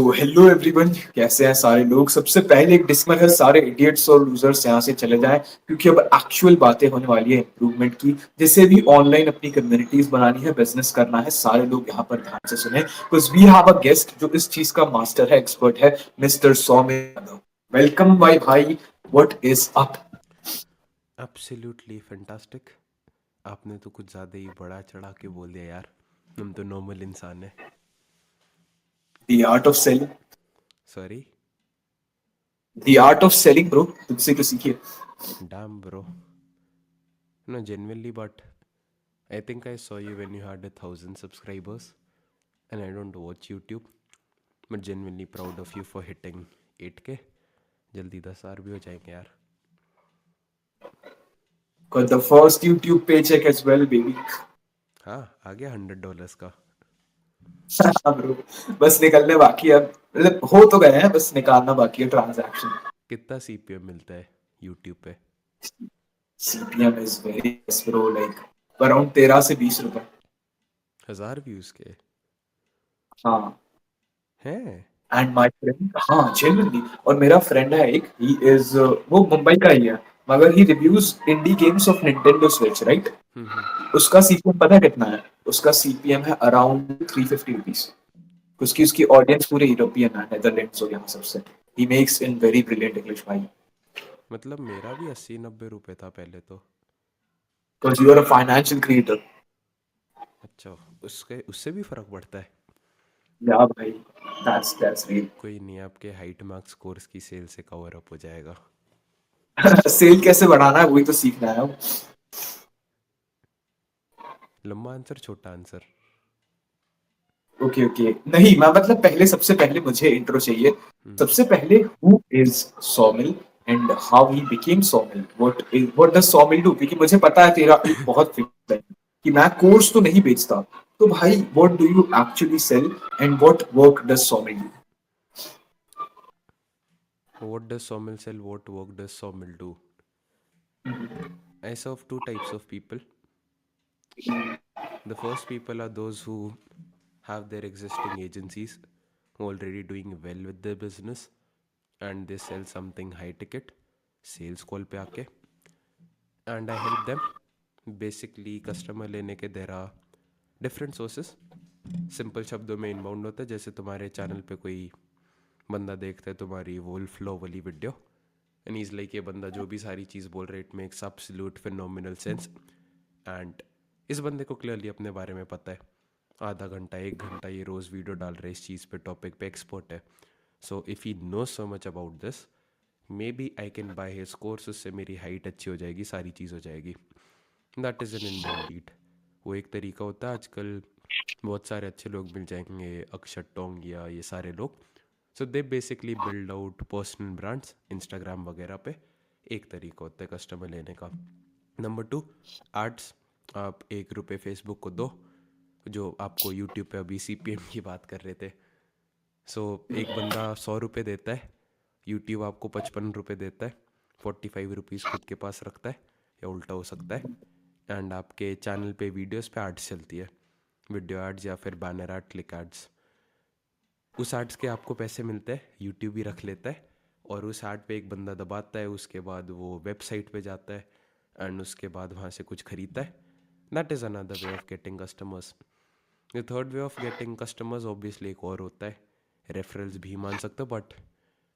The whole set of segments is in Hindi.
तो हेलो एवरीवन, कैसे हैं सारे लोग। सबसे पहले एक डिस्क्लेमर है, सारे इडियट्स और लूजर्स यहाँ से चले जाएं क्योंकि अब एक्चुअल बातें होने वाली है इंप्रूवमेंट की। जैसे भी ऑनलाइन अपनी कम्युनिटीज बनानी है, बिजनेस करना है, सारे लोग यहाँ पर ध्यान से सुने because we have a guest जो इस चीज का मास्टर है, एक्सपर्ट है, mister Saumya Yadav. Welcome my भाई, what is up. Absolutely fantastic. आपने तो कुछ ज़्यादा ही बड़ा चढ़ा के बोल दिया यार। हम तो नॉर्मल इंसान है। The art of selling. Sorry. The art of selling bro, तुझसे तो सीखिए। Damn bro. No genuinely but I think I saw you when you had 1,000 subscribers and I don't watch YouTube but genuinely proud of you for hitting 8K। जल्दी 10,000 भी हो जाएंगे यार। Got the first YouTube paycheck as well, baby. हाँ, आ गया $100 का। हाँ ब्रो, बस निकलने बाकी है अब। मतलब हो तो गए हैं, बस निकालना बाकी है ट्रांजैक्शन। कितना CPM मिलता है यूट्यूब पे? CPM is very bro, like around 13 से 20 रुपए। 1,000 व्यूज़ के? हाँ। हैं? एंड माय फ्रेंड, हाँ जेन्युइनली, और मेरा फ्रेंड है एक, ही इज, वो मुंबई का ही है, मगर ही reviews indie games of Nintendo Switch, right. Hmm. उसका सीपीएम पता है कितना है? उसका सीपीएम है अराउंड 350 रुपीज। उसकी उसकी ऑडियंस पूरे यूरोपियन है, नेदरलैंड्स और यहाँ सबसे। He makes in very brilliant English भाई। मतलब मेरा भी 80-90 रुपए था पहले तो। Because you are a financial creator. अच्छा, उसके उससे भी फ़र्क पड़ता है? या भाई, दैट्स रियल। कोई नहीं, आपके हाइट मार्क्स कोर्स की सेल से कवर अप हो जाएगा। सेल कैसे बढ़ाना है वही तो सीखना है। लंबा आंसर छोटा आंसर। ओके ओके, नहीं मैं मतलब पहले, सबसे पहले मुझे इंट्रो चाहिए। हम्म। सबसे पहले who is Saumil and how he became Saumil, what does Saumil do, क्योंकि मुझे पता है तेरा एक बहुत फिक्स है कि मैं कोर्स तो नहीं बेचता। तो भाई what do you actually sell and what work does Saumil do. What does Sawmill sell? What work does Sawmill do? I serve two types of people. The first people are those who have their existing agencies who are already doing well with their business and they sell something high ticket, sales call पे आके, and I help them. Basically customer लेने के there are different sources. Simple शब्दों में इनबाउंड होता है, जैसे तुम्हारे चैनल पे कोई बंदा देखता है तुम्हारी वोल्फ फ्लो वाली वीडियो एंड इज़ लाइक ये बंदा जो भी सारी चीज़ बोल रहा है it makes absolute phenomenal sense and इस बंदे को क्लियरली अपने बारे में पता है। आधा घंटा 1 घंटा ये रोज़ वीडियो डाल रहा है, इस चीज़ पे टॉपिक पे एक्सपर्ट है। So if he know so much about this, maybe I can buy his course, उससे मेरी हाइट अच्छी हो जाएगी, सारी चीज़ हो जाएगी। That is an inbound lead. वो एक तरीका होता है। आजकल बहुत सारे अच्छे लोग मिल जाएंगे, अक्षर टोंगिया, ये सारे लोग। So they basically build out personal brands Instagram वगैरह पे। एक तरीका होता है कस्टमर लेने का। Number two, ads. आप 1 रुपये फेसबुक को दो, जो आपको यूट्यूब पे अभी CPM की बात कर रहे थे। सो एक बंदा 100 रुपये देता है, यूट्यूब आपको 55 रुपये देता है, 45 रुपीज़ खुद के पास रखता है, या उल्टा हो सकता है। एंड आपके चैनल पे वीडियोस पे एड्स चलती है, वीडियो एड्स या फिर बैनर एड, क्लिक एड्स। उस एड्स के आपको पैसे मिलते हैं, यूट्यूब भी रख लेता है। और उस ऐड पे एक बंदा दबाता है, उसके बाद वो वेबसाइट पे जाता है एंड उसके बाद वहाँ से कुछ खरीदता है। That is another way of getting customers. The third way of getting customers obviously एक और होता है, रेफरल्स भी मान सकते हो, बट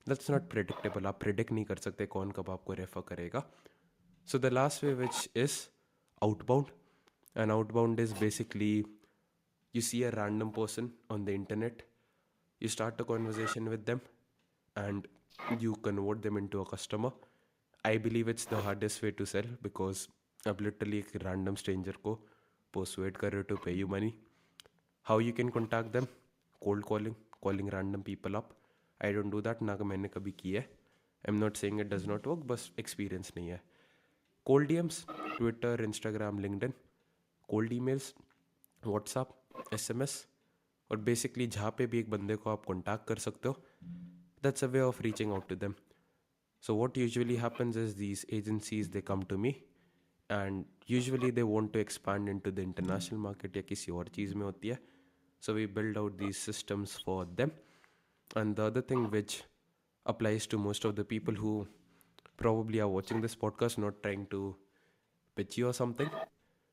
दैट्स नॉट प्रिडिक्टेबल। आप प्रिडिक्ट नहीं कर सकते कौन कब आपको रेफर करेगा। So the last way which is outbound. And outbound is basically you see a random person on the internet, you start a conversation with them and you convert them into a customer. I believe it's the hardest way to sell because अब literally एक random stranger को persuade कर रहे हो to pay you money. How you can contact them? Cold calling, calling random people up. I don't do that, ना मैंने कभी किया है। I'm not saying it does not work, बस experience नहीं है। Cold DMs, Twitter, Instagram, LinkedIn, cold emails, WhatsApp, SMS, और बेसिकली जहाँ पे भी एक बंदे को आप कॉन्टैक्ट कर सकते हो, that's a way of reaching out to them. So what usually happens is these agencies they come to me and usually they want to expand into the international market या किसी और चीज़ में होती है। So we build out these systems for them And the other thing which applies to most of the people who probably are watching this podcast, not trying to pitch you or something,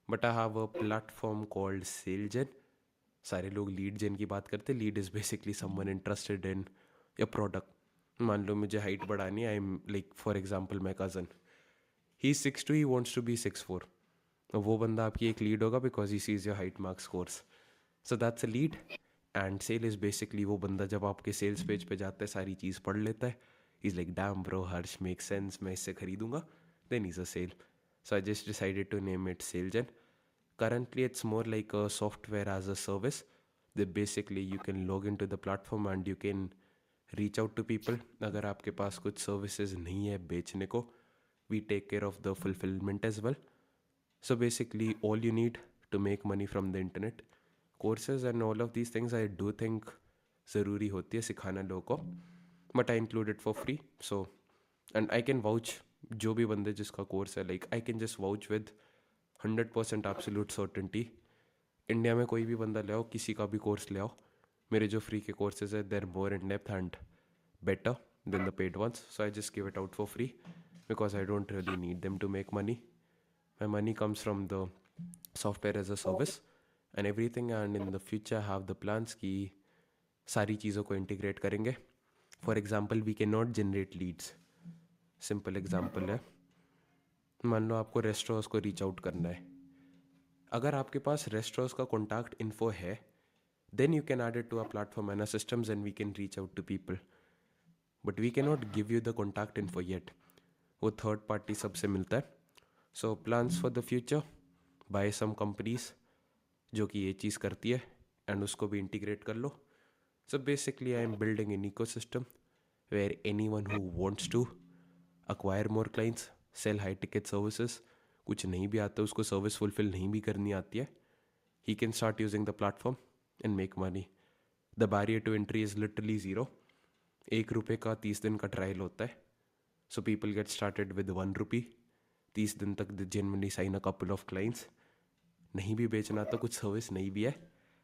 but I have a platform called SaleGen. सारे लोग लीड जेन की बात करते, lead is basically someone interested in your product. मान लो मुझे हाइट बढ़ानी है, I am like for example my cousin, he 6'2", he wants to be 6'4". वो बंदा आपकी एक लीड होगा because he sees your height marks course. So that's a lead. And sale is basically वो बंदा जब आपके सेल्स पेज पे जाता है, सारी चीज़ पढ़ लेता है, is like damn bro, Harsh make sense, मैं इससे खरीदूंगा, then is a sale. So I just decided to name it SaleGen. Currently, it's more like a software as a service. That basically you can log into the platform and you can reach out to people. अगर आपके पास कुछ services नहीं है बेचने को, we take care of the fulfillment as well. So basically, all you need to make money from the internet, courses and all of these things, I do think ज़रूरी होती है सिखाना लोगों को. But I include it for free. So and I can vouch, जो भी बंदे जिसका कोर्स है, like I can just vouch with 100% absolute certainty. India में कोई भी बंदा ले आओ, किसी का भी कोर्स ले आओ, मेरे जो फ्री के कोर्सेज है, there more in depth and better than the paid ones. So I just give it out for free because I don't really need them to make money. My money comes from the software as a service and everything. And in the future I have the plans कि सारी चीज़ों को इंटीग्रेट करेंगे. For example we can not generate leads. Simple example है, मान लो आपको रेस्टोरेंट्स को रीच आउट करना है. अगर आपके पास रेस्टोरेंट्स का कॉन्टैक्ट इन्फो है, then you can add it to a platform and a systems and we can reach out to people. But we can not give you the contact info yet. वो थर्ड पार्टी सबसे मिलता है. So plans for the future, by some companies जो कि ये चीज़ करती है एंड उसको भी इंटीग्रेट कर लो. So basically I am building an ecosystem where anyone who wants to acquire more clients, sell high ticket services, कुछ नहीं भी आता, उसको सर्विस फुलफिल नहीं भी करनी आती है, he can start using the platform and make money. The barrier to entry is literally zero. ₹1 का 30 दिन का ट्रायल होता है. So people get started with ₹1. 30 दिन तक they genuinely sign a couple of clients. नहीं भी बेचना तो कुछ सर्विस नहीं भी है,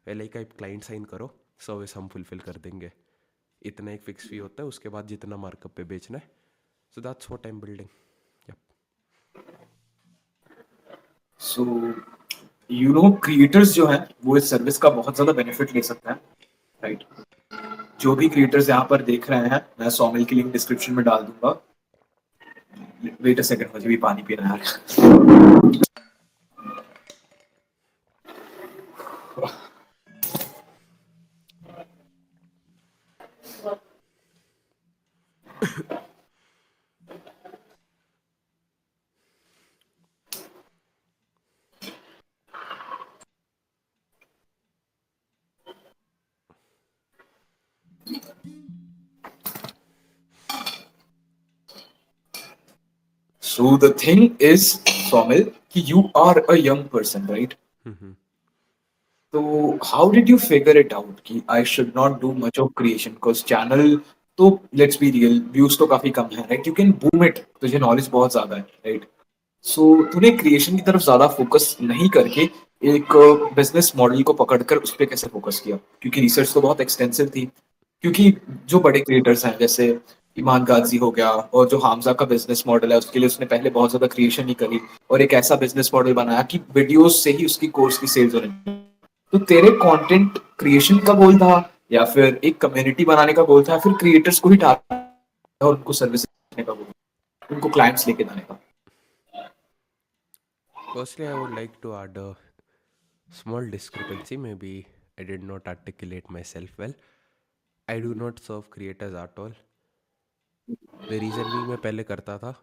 पहले एक क्लाइंट साइन करो, सर्विस हम फुलफिल कर देंगे. इतना एक फिक्स फी होता है, उसके बाद जितना मार्कअप पे बेचना है. So that's what I'm building. Yep. So you know creators जो हैं वो इस सर्विस का बहुत ज्यादा बेनिफिट ले सकते हैं, राइट? जो भी क्रिएटर्स यहाँ पर देख रहे हैं, मैं सॉमिल की लिंक डिस्क्रिप्शन में डाल दूंगा. वेट अ सेकंड, मुझे भी पानी पीना है यार. So the thing is, Somil, you are a young person, right? So how did you figure it out कि I should not do much of creation because channel तो let's be real, views तो काफी कम है, right? You can boom it, तुझे knowledge बहुत ज्यादा है, right? सो तूने क्रिएशन की तरफ ज्यादा फोकस नहीं करके एक बिजनेस मॉडल को पकड़कर उस पर कैसे फोकस किया? क्योंकि रिसर्च तो बहुत एक्सटेंसिव थी. क्योंकि जो बड़े क्रिएटर्स हैं जैसे ईमान गाजी हो गया, और जो हामजा का बिजनेस मॉडल है उसके लिए उसने पहले बहुत ज्यादा क्रिएशन ही करी और एक ऐसा बिजनेस मॉडल बनाया कि वीडियोस से ही उसकी कोर्स की सेल्स होने लगी. तो तेरे कंटेंट क्रिएशन का गोल था या फिर एक कम्युनिटी बनाने का गोल था या फिर क्रिएटर्स को ही टारगेट और उनको सर्विस देने का गोल, उनको क्लाइंट्स लेके जाने का? Firstly, I would like to add a small discrepancy. Maybe I did not articulate myself well. I do not serve creators at all. The reason भी मैं पहले करता था,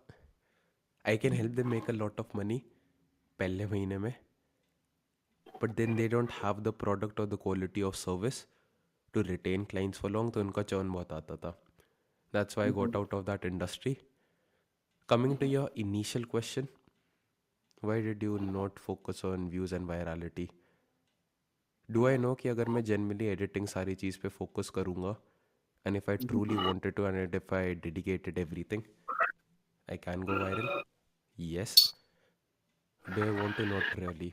I can help them make a lot of money पहले महीने में, but then they don't have the product or the quality of service to retain clients for long, तो उनका churn बहुत आता था. That's why I got out of that industry. Coming to your initial question, why did you not focus on views and virality? Do I know कि अगर मैं genuinely editing सारी चीज़ पे focus करूँगा, and if I truly wanted to and if I dedicated everything, I can go viral? Yes. Do I want to? Not really.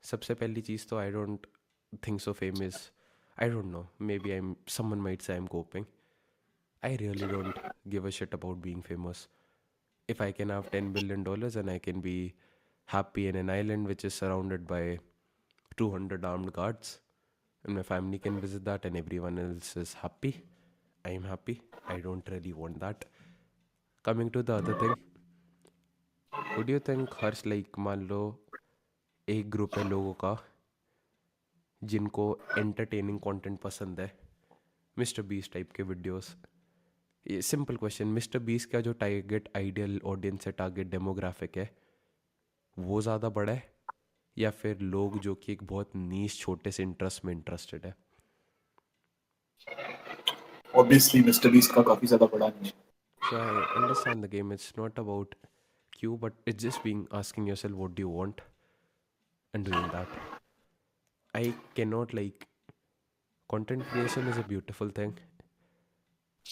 सबसे पहली चीज़ तो I don't think so fame is I don't know. Maybe someone might say I'm coping. I really don't give a shit about being famous. If I can have $10 billion and I can be happy in an island which is surrounded by 200 armed guards, and my family can visit that and everyone else is happy, I am happy. I don't really want that. Coming to the other thing, who do you think Harsh like मान लो एक ग्रुप है लोगों का जिनको एंटरटेनिंग कंटेंट पसंद है, मिस्टर बीस टाइप के वीडियोस. ये सिंपल क्वेश्चन, मिस्टर बीस का जो टारगेट आइडियल ऑडियंस है, टारगेट डेमोग्राफिक है, वो ज़्यादा बड़ा है या फिर लोग जो कि एक बहुत नीश छोटे से इंटरेस्ट में इंटरेस्टेड है? ऑब्वियसली मिस्टर बीस्ट का काफी ज्यादा बड़ा नहीं है. So I understand the game. It's not about you, but it's just being asking yourself what do you want and doing that. I cannot like content creation is a beautiful thing,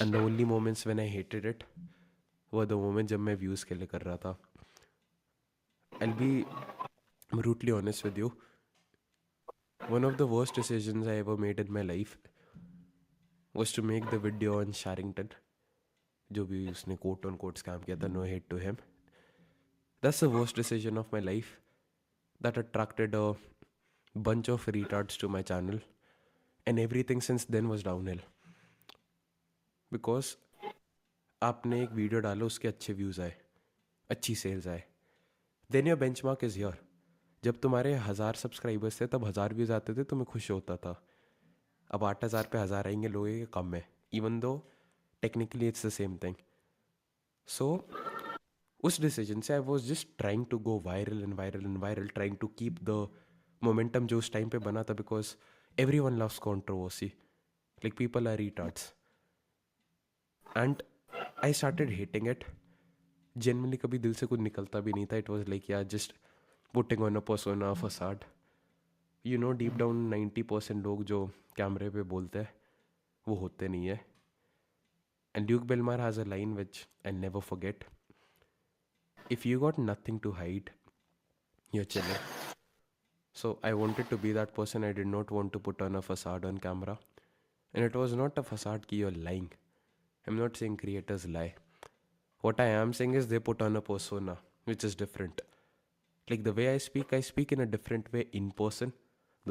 and the only moments when I hated it were the moments जब मैं views के लिए कर रहा था. I'll be brutally honest with you. One of the worst decisions I ever made in my life was to make the video on Sharrington. जो भी उसने कोट ऑन कोट स्कैम किया था, no hate to him. That's the worst decision of my life. That attracted a bunch of retards to my channel, and everything since then was downhill. Because आपने एक वीडियो डालो, उसके अच्छे व्यूज़ आए, अच्छी सेल्स आए, then your benchmark is here. जब तुम्हारे 1000 सब्सक्राइबर्स थे तब 1000 व्यूज़ आते थे तो मैं खुश होता था. अब 8000 पे 1000 आएंगे लोगों के कम है, even though technically it's the same thing. So उस डिसीजन से I was just trying to go viral and viral and viral, trying to keep the momentum जो उस टाइम पे बना था, because everyone loves controversy, like people are retards, and I started hating it. Generally कभी दिल से कुछ निकलता भी नहीं था. इट वॉज लाइक यार just putting on a persona, facade. You no deep down 90% लोग जो कैमरे पे बोलते हैं वो होते नहीं है. And Luke Belmar has a line which I never forget. If you got nothing to hide, you're chilling. So I wanted to be that person. I did not want to put on a facade on camera. And it was not a facade ki you're lying. I'm not saying creators lie. What I am saying is they put on a persona, which is different. Like the way I speak in a different way in person.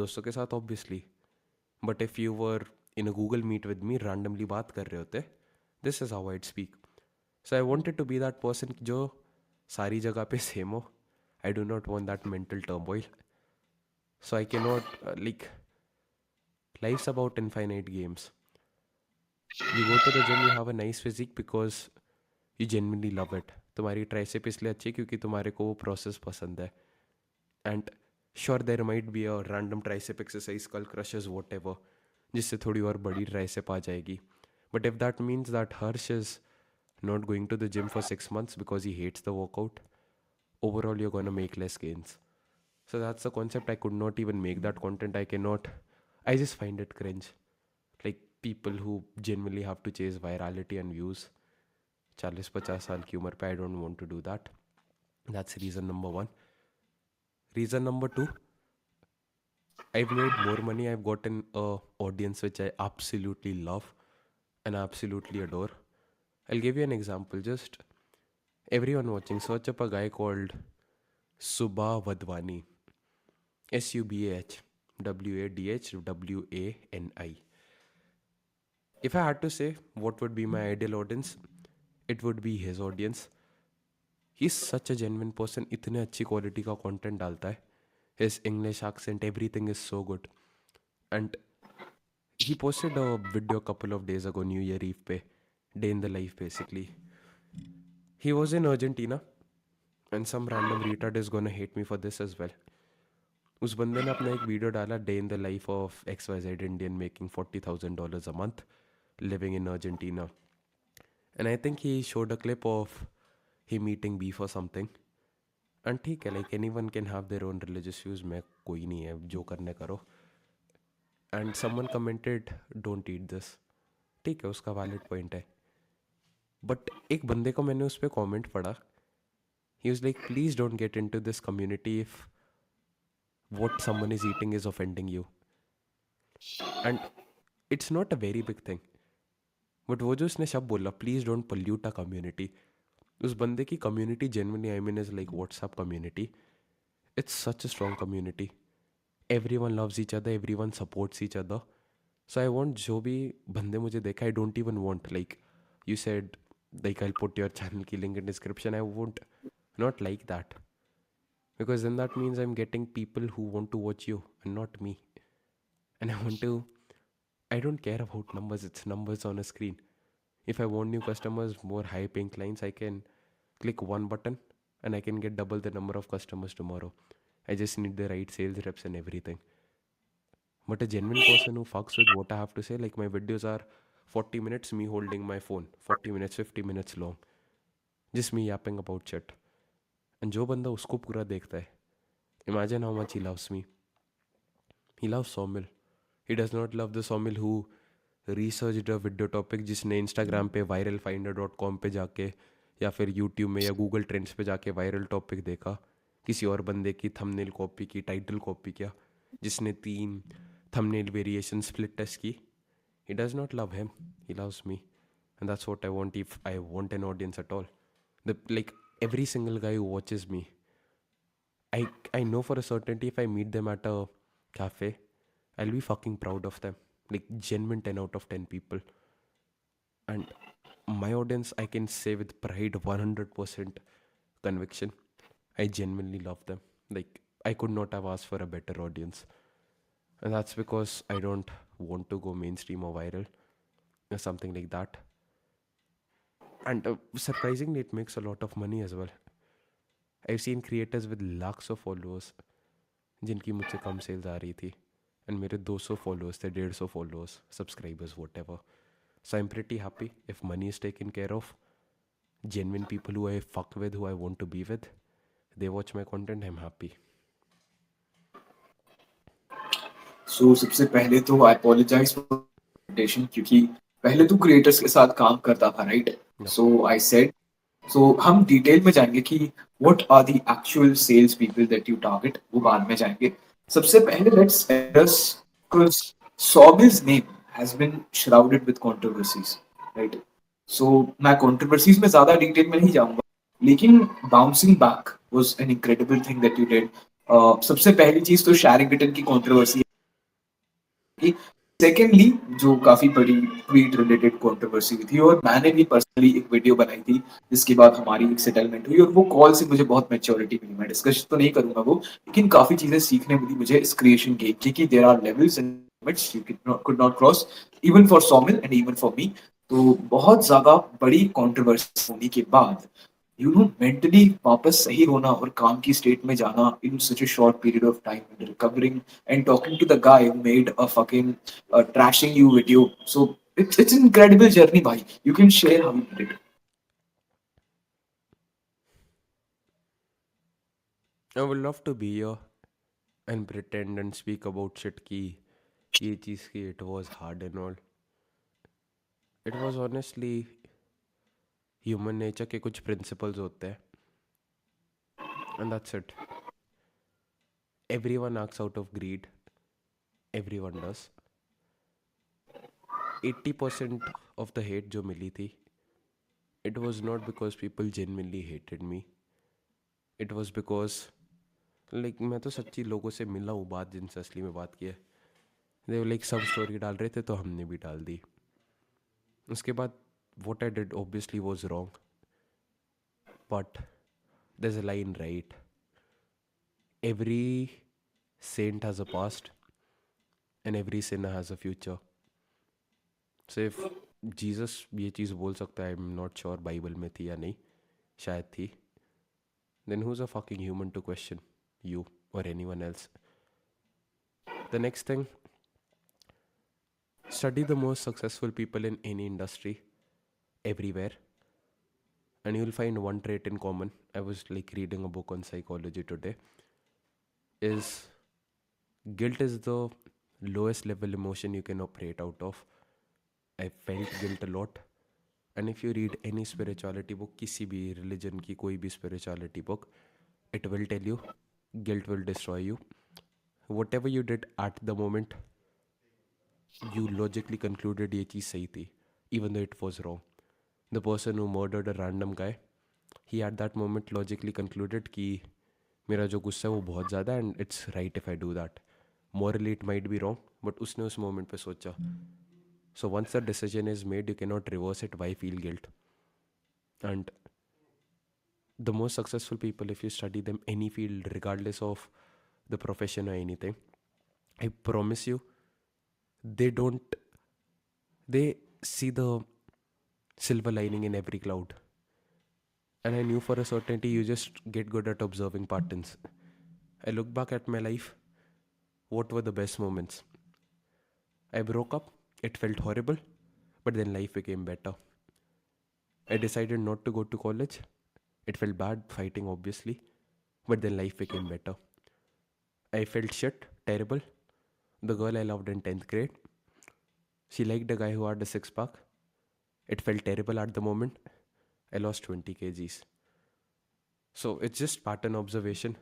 दोस्तों के साथ obviously. But if you were in a Google Meet with me, randomly बात कर रहे होते, this is how I'd speak. So I wanted to be that person जो सारी जगह पे सेम हो. I do not want that mental turmoil. So I cannot like life's about infinite games. You go to the gym, you have a nice physique because you genuinely love it. तुम्हारी ट्राइसेप इसलिए अच्छी है क्योंकि तुम्हारे को वो प्रोसेस पसंद है. And sure there might be a random tricep exercise, skull crushes, whatever, जिससे थोड़ी और बड़ी ट्राइसेप आ जाएगी. But if that means that Harsh is not going to the gym for 6 months because he hates the workout, overall you're going to make less gains. So that's the concept. I could not even make that content. I just find it cringe. Like people who genuinely have to chase virality and views 40-50 साल की उम्र पे, I don't want to do that. That's reason number one. Reason number two, I've made more money. I've gotten a audience which I absolutely love and absolutely adore. I'll give you an example. Just everyone watching, search up a guy called Subha Vadwani. SUBHWADHWANI. If I had to say what would be my ideal audience, it would be his audience. He's such a genuine person. इतने अच्छी क्वालिटी का कंटेंट डालता है. His English accent, everything is so good. And he posted a video a couple of days ago, New Year Eve पे, day in the life basically. He was in Argentina, and some random retard is gonna hate me for this as well. उस बंदे ने अपना एक वीडियो डाला, day in the life of XYZ Indian making $40,000 a month living in Argentina. And I think he showed a clip of him eating beef or something. And ठीक है, like anyone can have their own religious views. मैं कोई नहीं है, जो करने करो. And someone commented, don't eat this. ठीक है, उसका valid point है. बट एक बंदे को मैंने उस पर कॉमेंट पढ़ा. He was like, please don't get into this community if what someone is eating is offending you. And it's not a very big thing, but वो जो उसने शब्द बोला, please don't pollute a community, उस बंदे की community genuinely, I mean, is like WhatsApp community. It's such a strong community. Everyone loves each other, everyone supports each other. So I want, जो भी बंदे मुझे देखा, I don't even want, like you said, like I'll put your channel की link in description. I won't, not like that, because then that means I'm getting people who want to watch you and not me. And I want to, I don't care about numbers, it's numbers on a screen. If I want new customers, more high paying clients, I can click one button and I can get double the number of customers tomorrow. I just need the right sales reps and everything. But a genuine person who fucks with what I have to say, like my videos are 40 minutes, me holding my phone, 40 minutes, 50 minutes long, just me yapping about shit. And जो बंदा उसको पूरा देखता है, imagine how much he loves me. He loves Somil. He does not love the Somil who researched a video topic, जिसने Instagram पे viralfinder.com पे जाके या फिर YouTube में या Google Trends पे जाके वायरल टॉपिक देखा, किसी और बंदे की थंबनेल कॉपी की, टाइटल कॉपी किया, जिसने 3 थंबनेल वेरिएशन स्प्लिट टेस्ट की. He does not love him. He loves me, and that's what I want. If I want an audience at all, the like every single guy who watches me, I know for a certainty if I meet them at a cafe, I'll be fucking proud of them. Like genuine 10 out of 10 people, and my audience, I can say with pride, 100% conviction, I genuinely love them. Like I could not have asked for a better audience, and that's because I don't want to go mainstream or viral or something like that. And surprisingly, it makes a lot of money as well. I've seen creators with lakhs of followers जिनकी मुझसे कम सेल्स आ रही थी, एंड मेरे 200 फॉलोअर्स थे, 150 followers, subscribers, what ever. So I'm pretty happy if money is taken care of. Genuine people who I fuck with, who I want to be with, they watch my content, I'm happy. सो सबसे पहले तो आई अपोलोजाइज फॉर इंटरप्रिटेशन, क्योंकि पहले तू क्रिएटर्स के साथ काम करता था, right? Yep. So I said, so हम डिटेल में जाएंगे कि what are the actual sales people that you target, वो बाद में जाएंगे. सबसे पहले let's address, because Sobil's name has been shrouded with controversies, right? So मैं controversies में ज्यादा डिटेल में नहीं जाऊंगा, लेकिन bouncing back was an incredible thing that you did. सबसे पहली चीज तो शैरिंगटन की कंट्रोवर्सी. सेकेंडली, जो काफी बड़ी ट्वीट रिलेटेड कंट्रोवर्सी हुई थी, और मैंने भी पर्सनली एक वीडियो बनाई थी जिसके बाद हमारी एक सेटलमेंट हुई, और वो कॉल से मुझे बहुत मैच्योरिटी मिली. मैं डिस्कस तो नहीं करूंगा वो, लेकिन काफी चीजें सीखने मिली मुझे इस क्रिएशन गेम की, कि there are levels and limits you could not cross, even for Somil and even for me. तो बहुत ज्यादा बड़ी कंट्रोवर्सी होने के बाद, मेंटली वापस सही होना और काम की स्टेट में जाना इन सच a short period of time, and recovering and talking to the guy who made a fucking trashing you video. So it's an incredible journey, bhai. You can share how you did it. I would love to be here and pretend and speak about shit ki ये चीज़ की it was hard and all. It was honestly human nature के कुछ principles होते हैं, and that's it. Everyone acts out of greed. Everyone does. 80% of the hate जो मिली थी, it was not because people genuinely hated me. It was because, like, मैं तो सच्ची लोगों से मिला हूँ, बात जिनसे असली में बात की है. they were like, सब स्टोरी डाल रहे थे तो हमने भी डाल दी. उसके बाद what I did obviously was wrong, but there's a line, right? Every saint has a past and every sinner has a future. So if Jesus ये चीज़ बोल सकता है, I'm not sure बाइबल में थी या नहीं, शायद थी, then who's a fucking human to question you or anyone else? The next thing, study the most successful people in any industry everywhere, and you'll find one trait in common. I was like reading a book on psychology today. Is guilt is the lowest level emotion you can operate out of. I felt guilt a lot. And if you read any spirituality book, किसी भी religion की कोई भी spirituality book, it will tell you guilt will destroy you. Whatever you did at the moment, you logically concluded ये चीज़ सही थी, even though it was wrong. The person who murdered a random guy, he at that moment logically concluded कि मेरा जो गुस्सा है वो बहुत ज़्यादा है and it's right if I do that. Morally it might be wrong, but उसने उस moment पे सोचा. So once the decision is made, you cannot reverse it. Why feel guilt? And the most successful people, if you study them any field, regardless of the profession or anything, I promise you, they don't, they see the silver lining in every cloud. And I knew for a certainty you just get good at observing patterns. I look back at my life, what were the best moments? I broke up, it felt horrible, but then life became better. I decided not to go to college. It felt bad fighting, obviously, but then life became better. I felt shit, terrible. The girl I loved in 10th grade, she liked a guy who had a six pack. It felt terrible at the moment. I lost 20 kgs. So it's just pattern observation.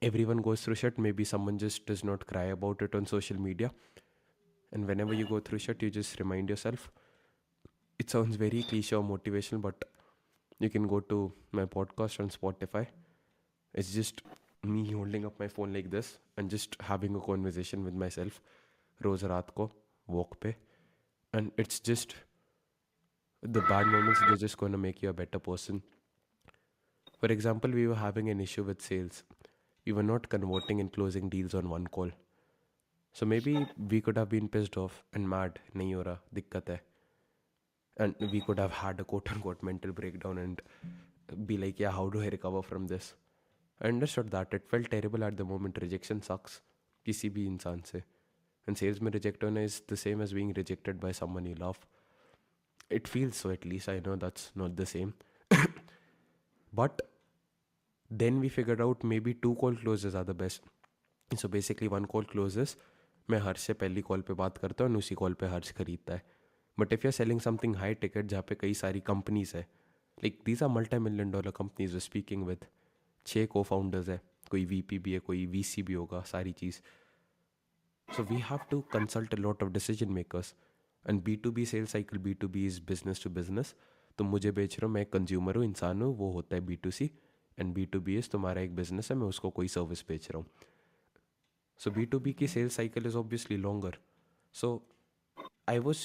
Everyone goes through shit. Maybe someone just does not cry about it on social media. And whenever you go through shit, you just remind yourself. It sounds very cliche or motivational, but you can go to my podcast on Spotify. It's just me holding up my phone like this and just having a conversation with myself. रोज रात को walk पे, and it's just the bad moments. They're just gonna make you a better person. For example, we were having an issue with sales. We were not converting and closing deals on one call. So maybe we could have been pissed off and mad. नहीं हो रहा, दिक्कत है. And we could have had a quote unquote mental breakdown and be like, yeah, how do I recover from this? I understood that. It felt terrible at the moment. Rejection sucks. किसी भी इंसान से. And sales में reject होना is the same as being rejected by someone you love. It feels so, at least. I know that's not the same. But then we figured out maybe 2 call closes are the best. So basically 1 call closes. मैं हर्ष से पहली कॉल पे बात करता हूँ और उसी कॉल पे हर्ष खरीदता है. But if you are selling something high ticket जहाँ पे कई सारी कंपनीज है, like these are $multi-million companies वे स्पीकिंग विद 6 co-founders है, कोई वीपी भी है, कोई वीसी भी होगा, सारी चीज़. So we have to consult a lot of decision makers. And B2B sales cycle, B2B is business to business. तो मुझे बेच रहा हूँ, मैं एक कंज्यूमर हूँ, इंसान हूँ, वो होता है B2C. एंड B2B इज़ तुम्हारा एक बिजनेस है, मैं उसको कोई सर्विस बेच रहा हूँ. सो B2B की sales cycle is obviously longer. So I was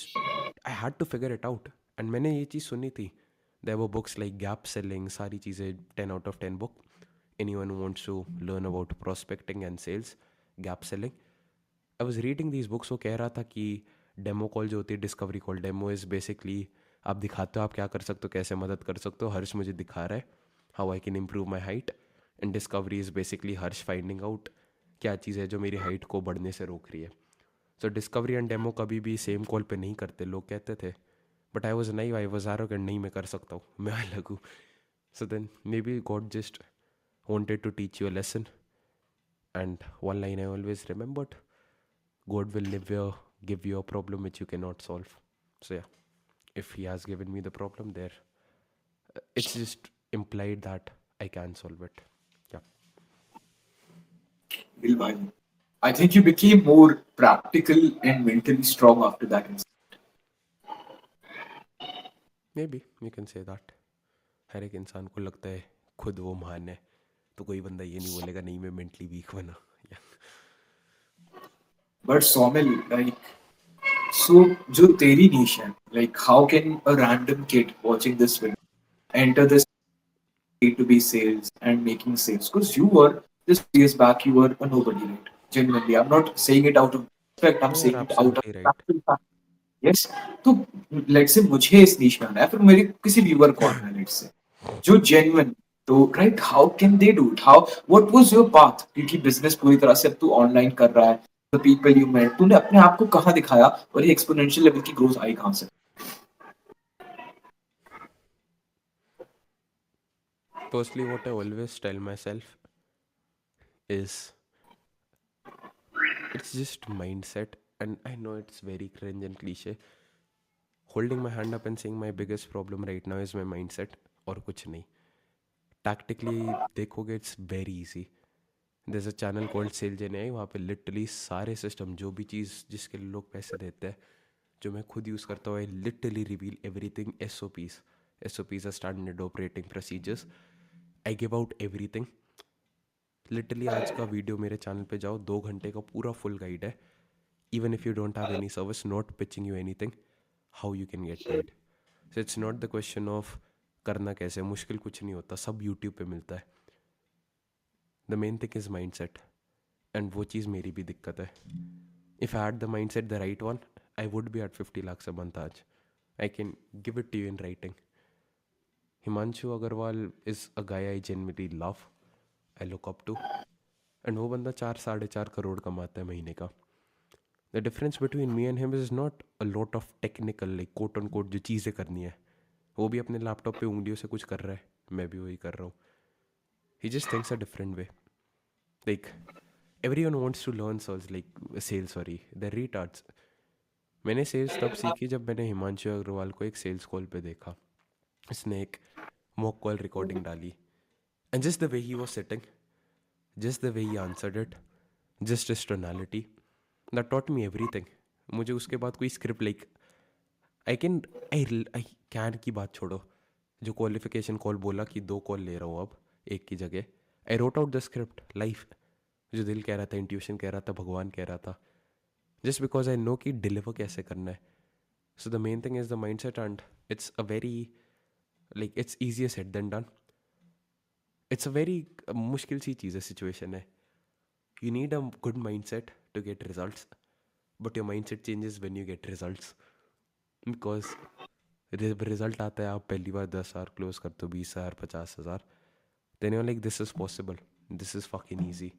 I had to figure it out. And मैंने ये चीज़ सुनी थी. There were books like gap selling, सारी चीज़ें 10 out of 10 book. Anyone who wants to learn about prospecting and sales, gap selling. I was reading these books. वो कह रहा था कि डेमो कॉल जो होती है, discovery call, demo is basically आप दिखाते हो आप क्या कर सकते हो, कैसे मदद कर सकते हो. हर्ष मुझे दिखा रहा है how I can improve my height. And discovery is basically Harsh finding out क्या चीज़ है जो मेरी हाइट को बढ़ने से रोक रही है. सो डिस्कवरी एंड डेमो कभी भी सेम कॉल पे नहीं करते, लोग कहते थे. बट आई वॉज नहीं, आई वॉज एरोगेंट, नहीं मैं कर सकता हूँ, मैं अलग हूँ. So then maybe god just wanted to teach you a lesson. And one line I always remembered: God will never give you a problem which you cannot solve. So, yeah, if He has given me the problem there, it's just implied that I can solve it. Yeah. Bill Bhai, I think you became more practical and mentally strong after that incident. Maybe you can say that. हर एक इंसान को लगता है खुद वो महान है, तो कोई बंदा ये नहीं बोलेगा नहीं मैं मेंटली वीक बना. But Somil, like, so जो तेरी niche है, like, how can a random kid watching this video enter this B2B sales and making sales? Because you were just years back, you were a nobody, right? Genuinely, I'm not saying it out of respect. I'm No, you're saying it out of absolutely right. practical fact. Yes. तो लेट्स से मुझे इस niche में आना है, फिर मेरे किसी व्यूअर को आना है, लेट्स से जो जेन्युइन. तो right, how can they do it? How, what was your path? क्योंकि बिजनेस पूरी तरह से अब तू ऑनलाइन कर रहा है. द पीपल यू मेट, तूने अपने आप को कहाँ दिखाया और ये एक्सपोनेंशियल लेवल की ग्रोथ आई कहाँ से? Firstly, what I always tell myself is it's just mindset. And I know it's very cringe and cliche. Holding my hand up and saying my biggest problem right now is my mindset, और कुछ नहीं. Tactically देखोगे it's very easy. there's a channel called Sale Gen AI, वहाँ पे लिटरली सारे सिस्टम, जो भी चीज़ जिसके लिए लोग पैसे देते हैं, जो मैं खुद यूज़ करता हूँ, I literally reveal everything. S O Ps are standard operating procedures. I give out everything. Literally आज का वीडियो मेरे चैनल पे जाओ, 2 घंटे का पूरा फुल गाइड है. Even if you don't have any service, not pitching you anything, how you can get paid. So it's not the question of करना कैसे, मुश्किल कुछ नहीं होता, सब यूट्यूब पे मिलता है. The main thing is mind set. And वो चीज़ मेरी भी दिक्कत है. If I had the mind set the right one, I would be at 50 lakhs a month आज. I can give it to you in writing. Himanshu Agarwal is a guy I genuinely love, I look up to. And वो बंदा 4-4.5 करोड़ कमाता है महीने का. The difference between me and him is not a lot of technical, like quote on quote जो चीज़ें करनी है. वो भी अपने लैपटॉप पे उंगलियों से कुछ कर रहा है, मैं भी वही कर रहा हूँ. He just thinks a different way. Like everyone wants to learn sales, like sales, sorry, they're retards. मैंने सेल्स तब सीखी जब मैंने हिमांशु अग्रवाल को एक सेल्स कॉल पे देखा. इसने एक मॉक कॉल रिकॉर्डिंग डाली, and just the way he was sitting, just the way he answered it, just his tonality, that taught me everything. मुझे उसके बाद कोई स्क्रिप्ट, लाइक आई कैन की बात छोड़ो, जो क्वालिफिकेशन कॉल बोला कि 2 कॉल ले रहा हूँ अब एक की जगह, I wrote out the script life. जो दिल कह रहा था, इंट्यूशन कह रहा था, भगवान कह रहा था, जस्ट बिकॉज आई नो कि डिलीवर कैसे करना है. So the main thing is the mind set, and it's a very, like it's easier set than done. It's a very मुश्किल सी चीज़ है, सिचुएशन है. You need a good mind set to get results, but your mind set changes when you get results. Because result आता है, आप पहली बार 10,000 क्लोज करते हो, 20,000, 50,000, then you like this is possible, this is fucking easy.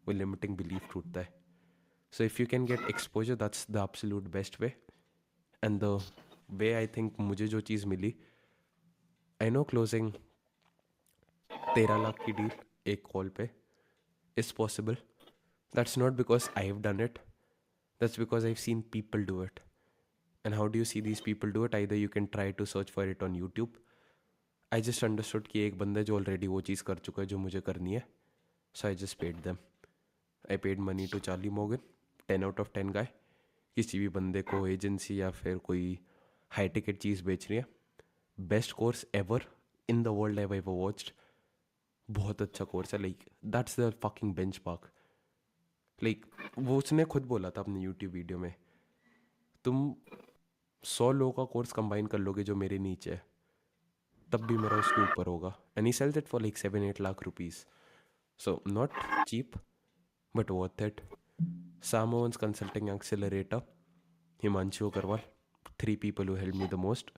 वो लिमिटिंग बिलीफ टूटता है. So if you can get exposure, that's the absolute best way. And the way I think मुझे जो चीज़ मिली, I know closing 13 लाख की डील एक कॉल पे is possible. That's not because I've done it. That's because I've seen people do it. And how do you see these people do it? Either you can try to search for it on YouTube. I just understood कि एक बंदा जो ऑलरेडी वो चीज़ कर चुका है जो मुझे करनी है. So I just paid them. I paid money to Charlie Morgan, 10 out of 10 guy. किसी भी बंदे को एजेंसी या फिर कोई हाई टिकट चीज़ बेच रही है, best course ever in the world I ever watched. बहुत अच्छा कोर्स है, like that's the fucking bench mark. Like वो उसने खुद बोला था अपने यूट्यूब वीडियो में, तुम 100 लोगों का कोर्स कंबाइन कर लोगे जो मेरे नीचे है, तब भी मेरा उसके ऊपर होगा. And he sells it for like 7-8 lakh rupees. So not cheap but worth it. Sam Owens Consulting Accelerator, Himanshu Agarwal, 3 people who helped me the most.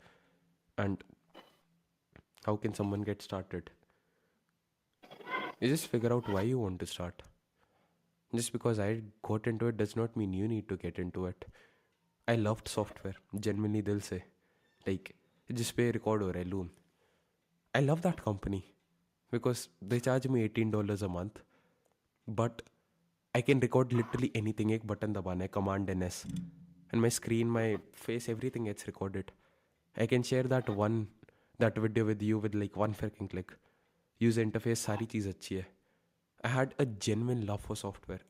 And how can someone get started? You just figure out why you want to start. Just because I got into it does not mean you need to get into it. I loved software, genuinely दिल से. Like, जिस पे रिकॉर्ड हो रहा है Loom. I love that company because they charge me $18 a month, but I can record literally anything. एक बटन दबाना है, Command and S, and my screen, my face, everything gets recorded. I can share that video with you with like one freaking click. User interface सारी चीज़ अच्छी है. I had a genuine love for software.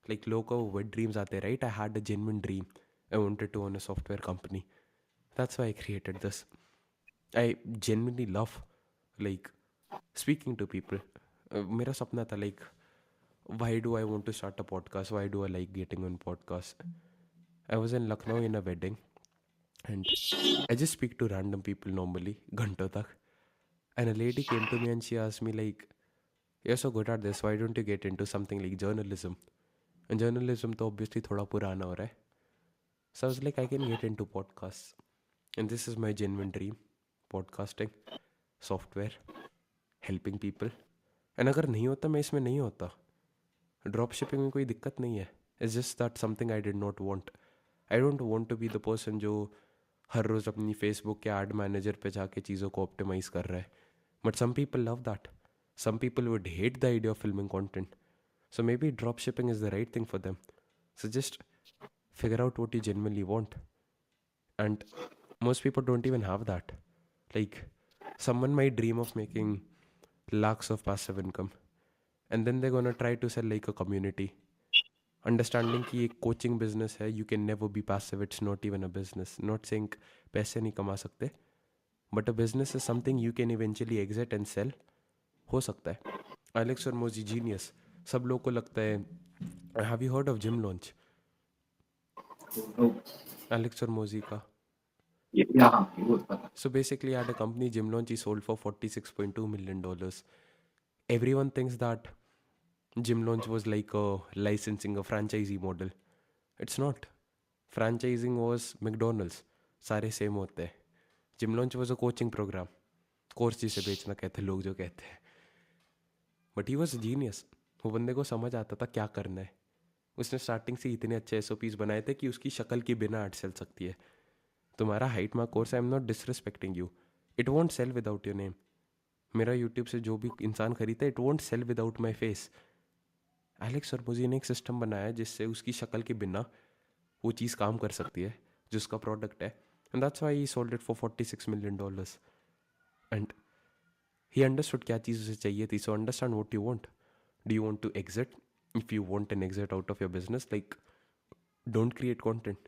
Like लोगों को wet dreams आते हैं, right? I had a genuine dream. I wanted to own a software company. That's why I created this. I genuinely love like speaking to people. मेरा सपना था like, why do I want to start a podcast? Why do I like getting on podcast? I was in Lucknow in a wedding, and I just speak to random people normally, घंटों तक. And a lady came to me and she asked me like, you're so good at this, why don't you get into something like journalism? And journalism तो obviously थोड़ा पुराना हो रहा है. So I was like, I can get into podcasts. And this is my genuine dream. Podcasting, software, helping people. And अगर नहीं होता मैं इसमें नहीं होता. ड्रॉप शिपिंग में कोई दिक्कत नहीं है. It's just that something I did not want. I don't want to be the person जो हर रोज़ अपनी फेसबुक के एड मैनेजर पे जाके चीज़ों को ऑप्टिमाइज़ कर रहा है. But some people love that. Some people would hate the idea of filming content. So maybe drop shipping is the right thing for them. So just figure out what you genuinely want. And most people don't even have that. Like, someone might dream of making lakhs of passive income, and then they're gonna try to sell like a community. Understanding कि एक कोचिंग बिजनेस है, you can never be passive, it's not even a business. Not saying पैसे नहीं कमा सकते, but a business is something you can eventually exit and sell. हो सकता है. Alex Hormozi genius. सब लोगों को लगता है, have you heard of gym launch? No. Alex Hormozi का. Yeah, ये वो पता. So basically, at a company, Gym Launch, he sold for $46.2 million. Everyone thinks that Gym Launch was like a licensing, a franchisee model. It's not. Franchising was McDonald's. सारे सेम होते हैं. Gym Launch was a coaching program. Course जिसे बेचना कहते हैं लोग, जो कहते हैं. But he was genius. वो बंदे को समझ आता था क्या करना है. उसने स्टार्टिंग से इतने अच्छे SOPs बनाए थे कि उसकी शक्ल के बिना एड चल सकती है. तुम्हारा हाइट मार्क course, I am not disrespecting you, it won't sell without your name. मेरा यूट्यूब से जो भी इंसान खरीदता है, it won't sell without my face. Alex Hormozi ने एक सिस्टम बनाया जिससे उसकी शक्ल के बिना वो चीज़ काम कर सकती है जो उसका प्रोडक्ट है. And that's why he sold it for $46 million. And he understood क्या चीज़ उसे चाहिए थी. So understand what you want. Do you want to exit? If you want an exit out of your business, like don't create content.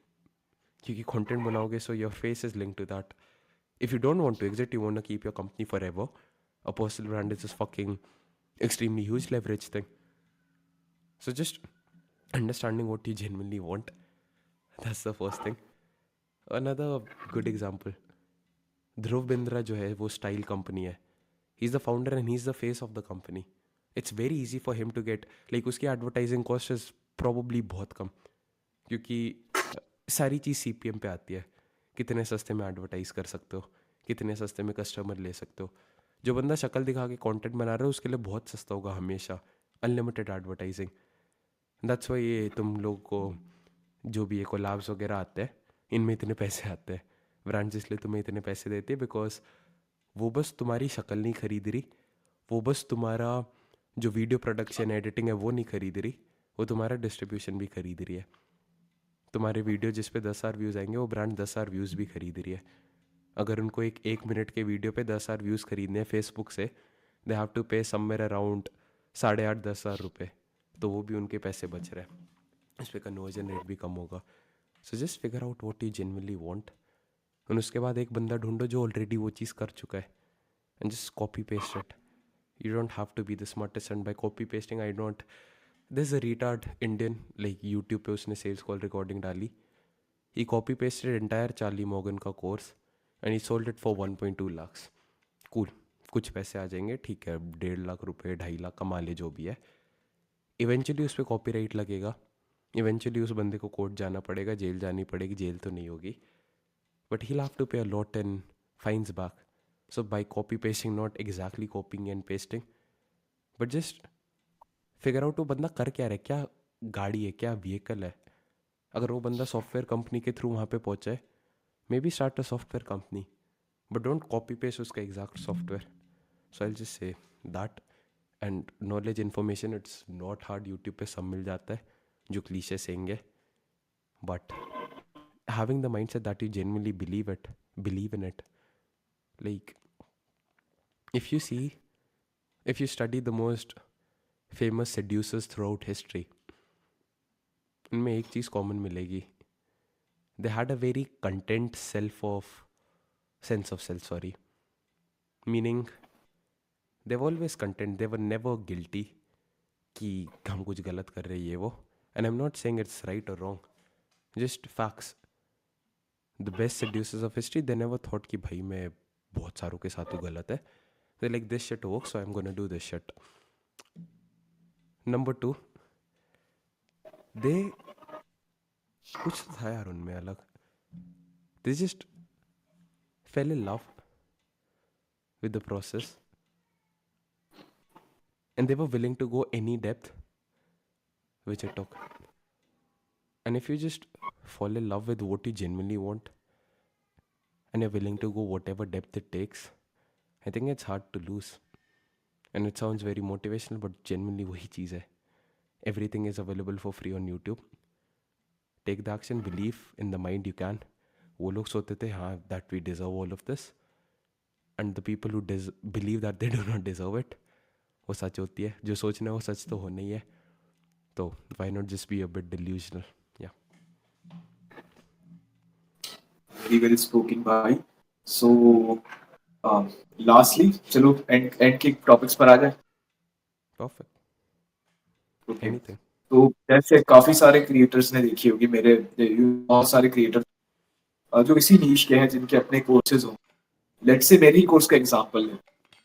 क्योंकि कंटेंट बनाओगे so your face is link to that. If you don't want to exit, you want to keep your company forever. A personal brand is this fucking extremely huge leverage thing. So just understanding what you genuinely want. That's the first thing. Another good example. Dhruv Bindra जो है वो स्टाइल कंपनी है. He's the founder and he's the face of the company. It's very easy for him to get, like उसकी advertising cost is probably बहुत कम, क्योंकि सारी चीज़ CPM पे आती है. कितने सस्ते में एडवर्टाइज कर सकते हो, कितने सस्ते में कस्टमर ले सकते हो. जो बंदा शक्ल दिखा के कंटेंट बना रहा है उसके लिए बहुत सस्ता होगा हमेशा. Unlimited advertising. दैट्स वाई ये तुम लोग को जो भी ये कोलैब्स वगैरह आते हैं, इनमें इतने पैसे आते हैं. ब्रांड्स इसलिए तुम्हें इतने पैसे देते हैं बिकॉज वो बस तुम्हारी शक्ल नहीं खरीद रही, वो बस तुम्हारा जो वीडियो प्रोडक्शन एडिटिंग है वो नहीं खरीद रही, वो तुम्हारा डिस्ट्रीब्यूशन भी खरीद रही है. तुम्हारे वीडियो जिस पे 10,000 व्यूज़ आएंगे वो ब्रांड 10,000 व्यूज़ भी खरीद रही है. अगर उनको एक मिनट के वीडियो पे 10,000 व्यूज़ खरीदने हैं फेसबुक से, दे हैव टू पे समवेयर अराउंड 8,500-10,000 रुपये. तो वो भी उनके पैसे बच रहे हैं. इस पर कन्वर्जन रेट भी कम होगा. So just figure out what you genuinely want. और उसके बाद एक बंदा ढूंढो जो ऑलरेडी वो चीज़ कर चुका है, and just copy paste it. You don't have to be the smartest, and by copy pasting I don't. This a retard Indian, like YouTube पे उसने सेल्स कॉल रिकॉर्डिंग डाली. He copy pasted entire Charlie Morgan का course and he sold it for 1.2 lakhs. Cool. कुछ पैसे आ जाएंगे, ठीक है, 1.5 लाख रुपये 2.5 लाख कमा ले जो भी है. इवेंचुअली उस पर कॉपीराइट लगेगा. इवेंचुअली उस बंदे को कोर्ट जाना पड़ेगा, जेल जानी पड़ेगी. जेल तो नहीं होगी, but he have to pay a lot and fines back. So by copy pasting, not exactly copying and pasting, but just figure out वो बंदा कर क्या रहा है, क्या गाड़ी है, क्या व्हीकल है. अगर वो बंदा सॉफ्टवेयर कंपनी के थ्रू वहाँ पे पहुँचा है, maybe start a software company, but don't copy paste उसका exact software. So I just say that. And knowledge information, it's not hard. YouTube पे सब मिल जाता है जो क्लीशे सेइंग है, but having the mind set that you genuinely believe in it. Like if you see, if you study the most famous seducers throughout history, उनमें एक चीज़ कॉमन मिलेगी. They had a very content sense of self, sorry, meaning they were always content. They were never guilty कि हम कुछ गलत कर रहे हैं ये वो. And I am not saying it's right और wrong, just facts. The best seducers of history, they never thought कि भाई मैं बहुत सारों के साथ वो गलत है. They like this shit work, so I am gonna do this shit. Number 2, दे कुछ था यार उनमें अलग. They just fail in love with the process and they were willing to go any depth which it took. And if you just fall in love with what you genuinely want and you're willing to go whatever depth it takes, I think it's hard to lose. And it sounds very motivational, but genuinely वही चीज़ है. Everything is available for free on YouTube. Take the action, believe in the mind you can. वो लोग सोचते थे हाँ that we deserve all of this, and the people who believe that they do not deserve it, वो सच होती है, जो सोचना है वो सच तो होना ही है, तो why not just be a bit delusional. या वेरी वेल स्पोकन भाई। सो लास्टली चलो एंड एंड के टॉपिक्स पर आ जाए। Perfect, okay, anything. तो जैसे काफी सारे क्रिएटर्स ने देखी होगी मेरे, बहुत सारे क्रिएटर जो इसी नीश के हैं जिनके अपने कोर्सेज हों। लेट्स से मेरी कोर्स का एग्जांपल है,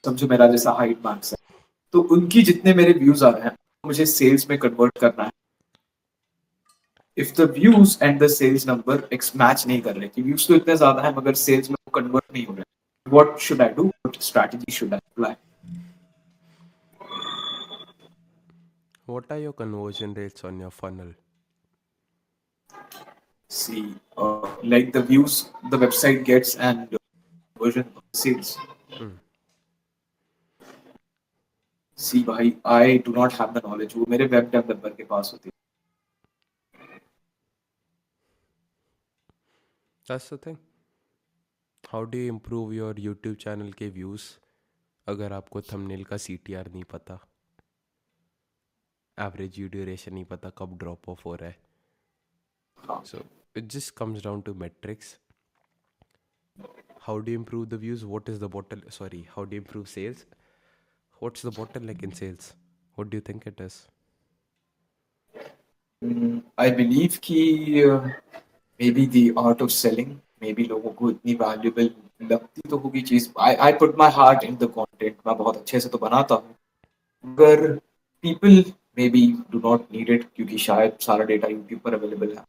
समझो मेरा जैसा हाइट मैक्स है, तो उनकी जितने मेरे व्यूज आ रहे हैं मुझे सेल्स में कन्वर्ट करना है। If the views and the sales number x match नहीं कर रहे कि व्यूज तो इतने ज्यादा है मगर सेल्स में वो कन्वर्ट नहीं हो रहे, what should I do, what strategy should I apply? What are your conversion rates on your funnel? See, like the views the website gets and version of sales. Hmm. See भाई, I do not have the knowledge, वो मेरे वेब डेवलपर के पास होती That's the thing. How do you improve your YouTube channel के views अगर आपको thumbnail का CTR नहीं पता, एवरेज व्यू ड्यूरेशन नहीं पता, कब ड्रॉप ऑफ हो रहा है? है। हाँ, So it just comes down to metrics. How do you improve the views? What is the bottle? Sorry, how do you improve sales? What's the bottleneck in sales? What do you think it is? I believe कि maybe the art of selling, maybe लोगों को इतनी valuable लगती तो होगी चीज। I put my heart in the content, मैं बहुत अच्छे से तो बनाता हूँ, मगर people maybe do not need it क्योंकि शायद सारा डेटा YouTube पर अवेलेबल है।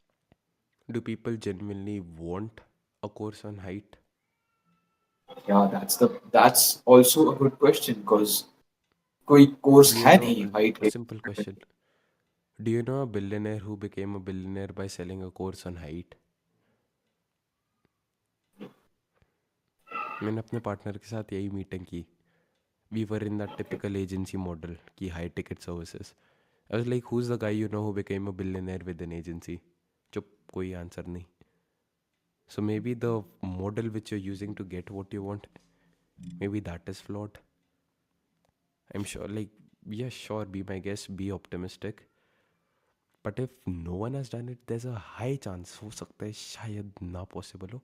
Do people genuinely want a course on height? Yeah, that's also a good question because कोई कोर्स Do you है know नहीं हाइट a के। simple question? Do you know a billionaire who became a billionaire by selling a course on height? मैंने अपने पार्टनर के साथ यही मीटिंग की. We were in that typical agency model की high ticket services. I was like, who's the guy you know who became a billionaire with an agency? चुप, कोई आंसर नहीं. So maybe the model which you're using to get what you want, maybe that is flawed. I'm sure, like, yeah, sure, be my guest, be optimistic. But if no one has done it, there's a high chance हो सकता है शायद ना possible हो.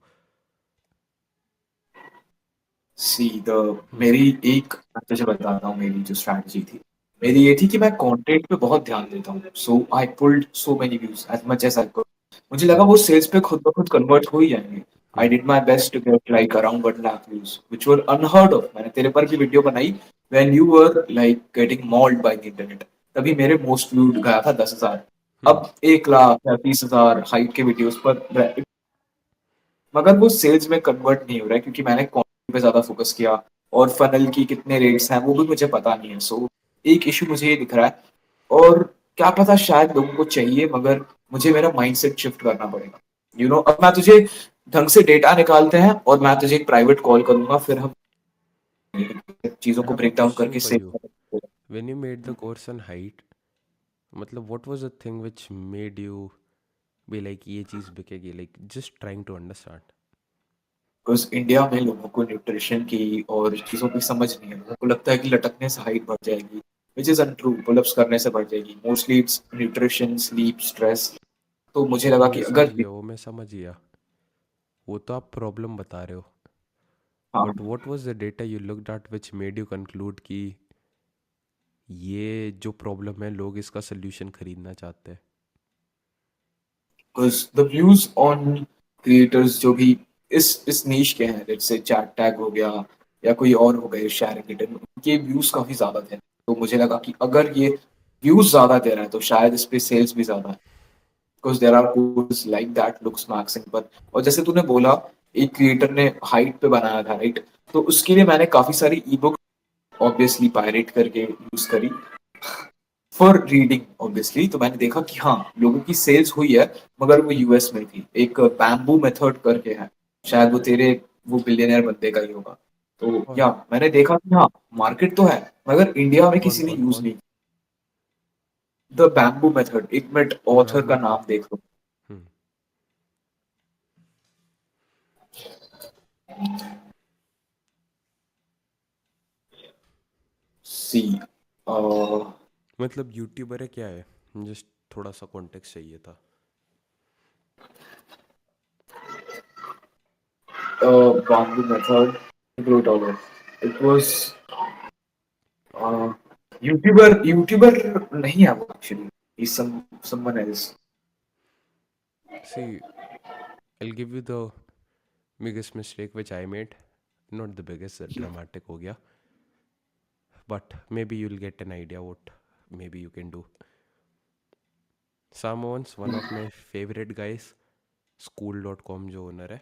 सी द मेरी एक, मैं तुझे बताता हूँ मेरी जो स्ट्रैटेजी थी। मेरी ये थी कि मैं कंटेंट पे बहुत ध्यान देता हूँ, so I pulled so many views as much as I could. मुझे लगा वो सेल्स पे खुद ब खुद कन्वर्ट हो ही जाएंगे। I did my best to get like around 1 lakh views which were unheard of. मैंने तेरे पर भी वीडियो बनाई when you were like getting moulded by the internet, तभी मेरे मोस्ट व्यूड गया था 10,000। अब 1 लाख या 30,000 हाइट के वीडियोस पर, मगर वो सेल्स में कन्वर्ट नहीं हो रहा है क्योंकि मैंने कंटेंट पे ज्यादा फोकस किया और फनल की कितने रेट्स हैं वो भी मुझे पता नहीं है। सो एक इशू मुझे ये दिख रहा है, और क्या पता शायद लोगों को चाहिए मगर मुझे मेरा माइंडसेट शिफ्ट करना पड़ेगा। अब मैं तुझे ढंग से डेटा निकालते हैं और मैं तुझे एक प्राइवेट कॉल करूंगा, फिर हम चीजों I को have a break down question करके for you. Sale. When you made the course on height, मतलब what was the thing which made you be like ये चीज़ बिकेगी, like just trying to understand. Because India में लोगों को न्यूट्रिशन की और चीज़ों की समझ नहीं है। लोगों को लगता है कि लटकने से हाइट बढ़ जाएगी, विच इज अनट्रू। पुलअप्स करने से बढ़ जाएगी। Mostly it's nutrition, sleep, stress. तो मुझे लगा वो कि मैं समझ अगर, गया, वो मैं समझ गया, वो तो आप प्रॉब्लम बता रहे हो. हाँ, but what was the data you looked at which made you conclude कि ये जो प्रॉब्लम है लोग इसका सोल्यूशन खरीदना चाहते हैं? Because the views on creators जो भी इस नीश के हैं, जैसे चैट टैग हो गया या कोई और हो गए, शेयर उनके व्यूज काफी ज्यादा थे। तो मुझे लगा कि अगर ये व्यूज ज्यादा दे रहा है तो शायद इस पे सेल्स भी ज्यादा है। Because there are course like that looks maxing पर। और जैसे तूने बोला एक क्रिएटर ने हाइट पे बनाया था, राइट? तो उसके लिए मैंने काफी सारी ई बुक ऑब्वियसली पायरेट करके यूज करी फॉर रीडिंग ऑब्वियसली। तो मैंने देखा कि हाँ, लोगों की सेल्स हुई है मगर वो यूएस में थी। एक बैम्बू मेथड करके है, शायद वो तेरे वो बिलियनर बंदे का ही होगा। तो कौन? या मैंने देखा कि हाँ, मार्केट तो है मगर इंडिया में कौन किसी ने कौन यूज कौन? नहीं। द बैम्बू मेथड, एक मिनट ऑथर का बैम्बू नाम मेथड. देख लो। सी uh, मतलब यूट्यूबर है क्या है? जस्ट थोड़ा सा कॉन्टेक्स्ट चाहिए था. bamboo method, grow taller. It was uh, YouTuber नहीं है वो actually. He's someone else. See, I'll give you the biggest mistake which I made. Not the biggest, dramatic हो गया. But maybe you'll get an idea what maybe you can do. Sam Owens, one of my favorite guys, School.com जो ओनर है,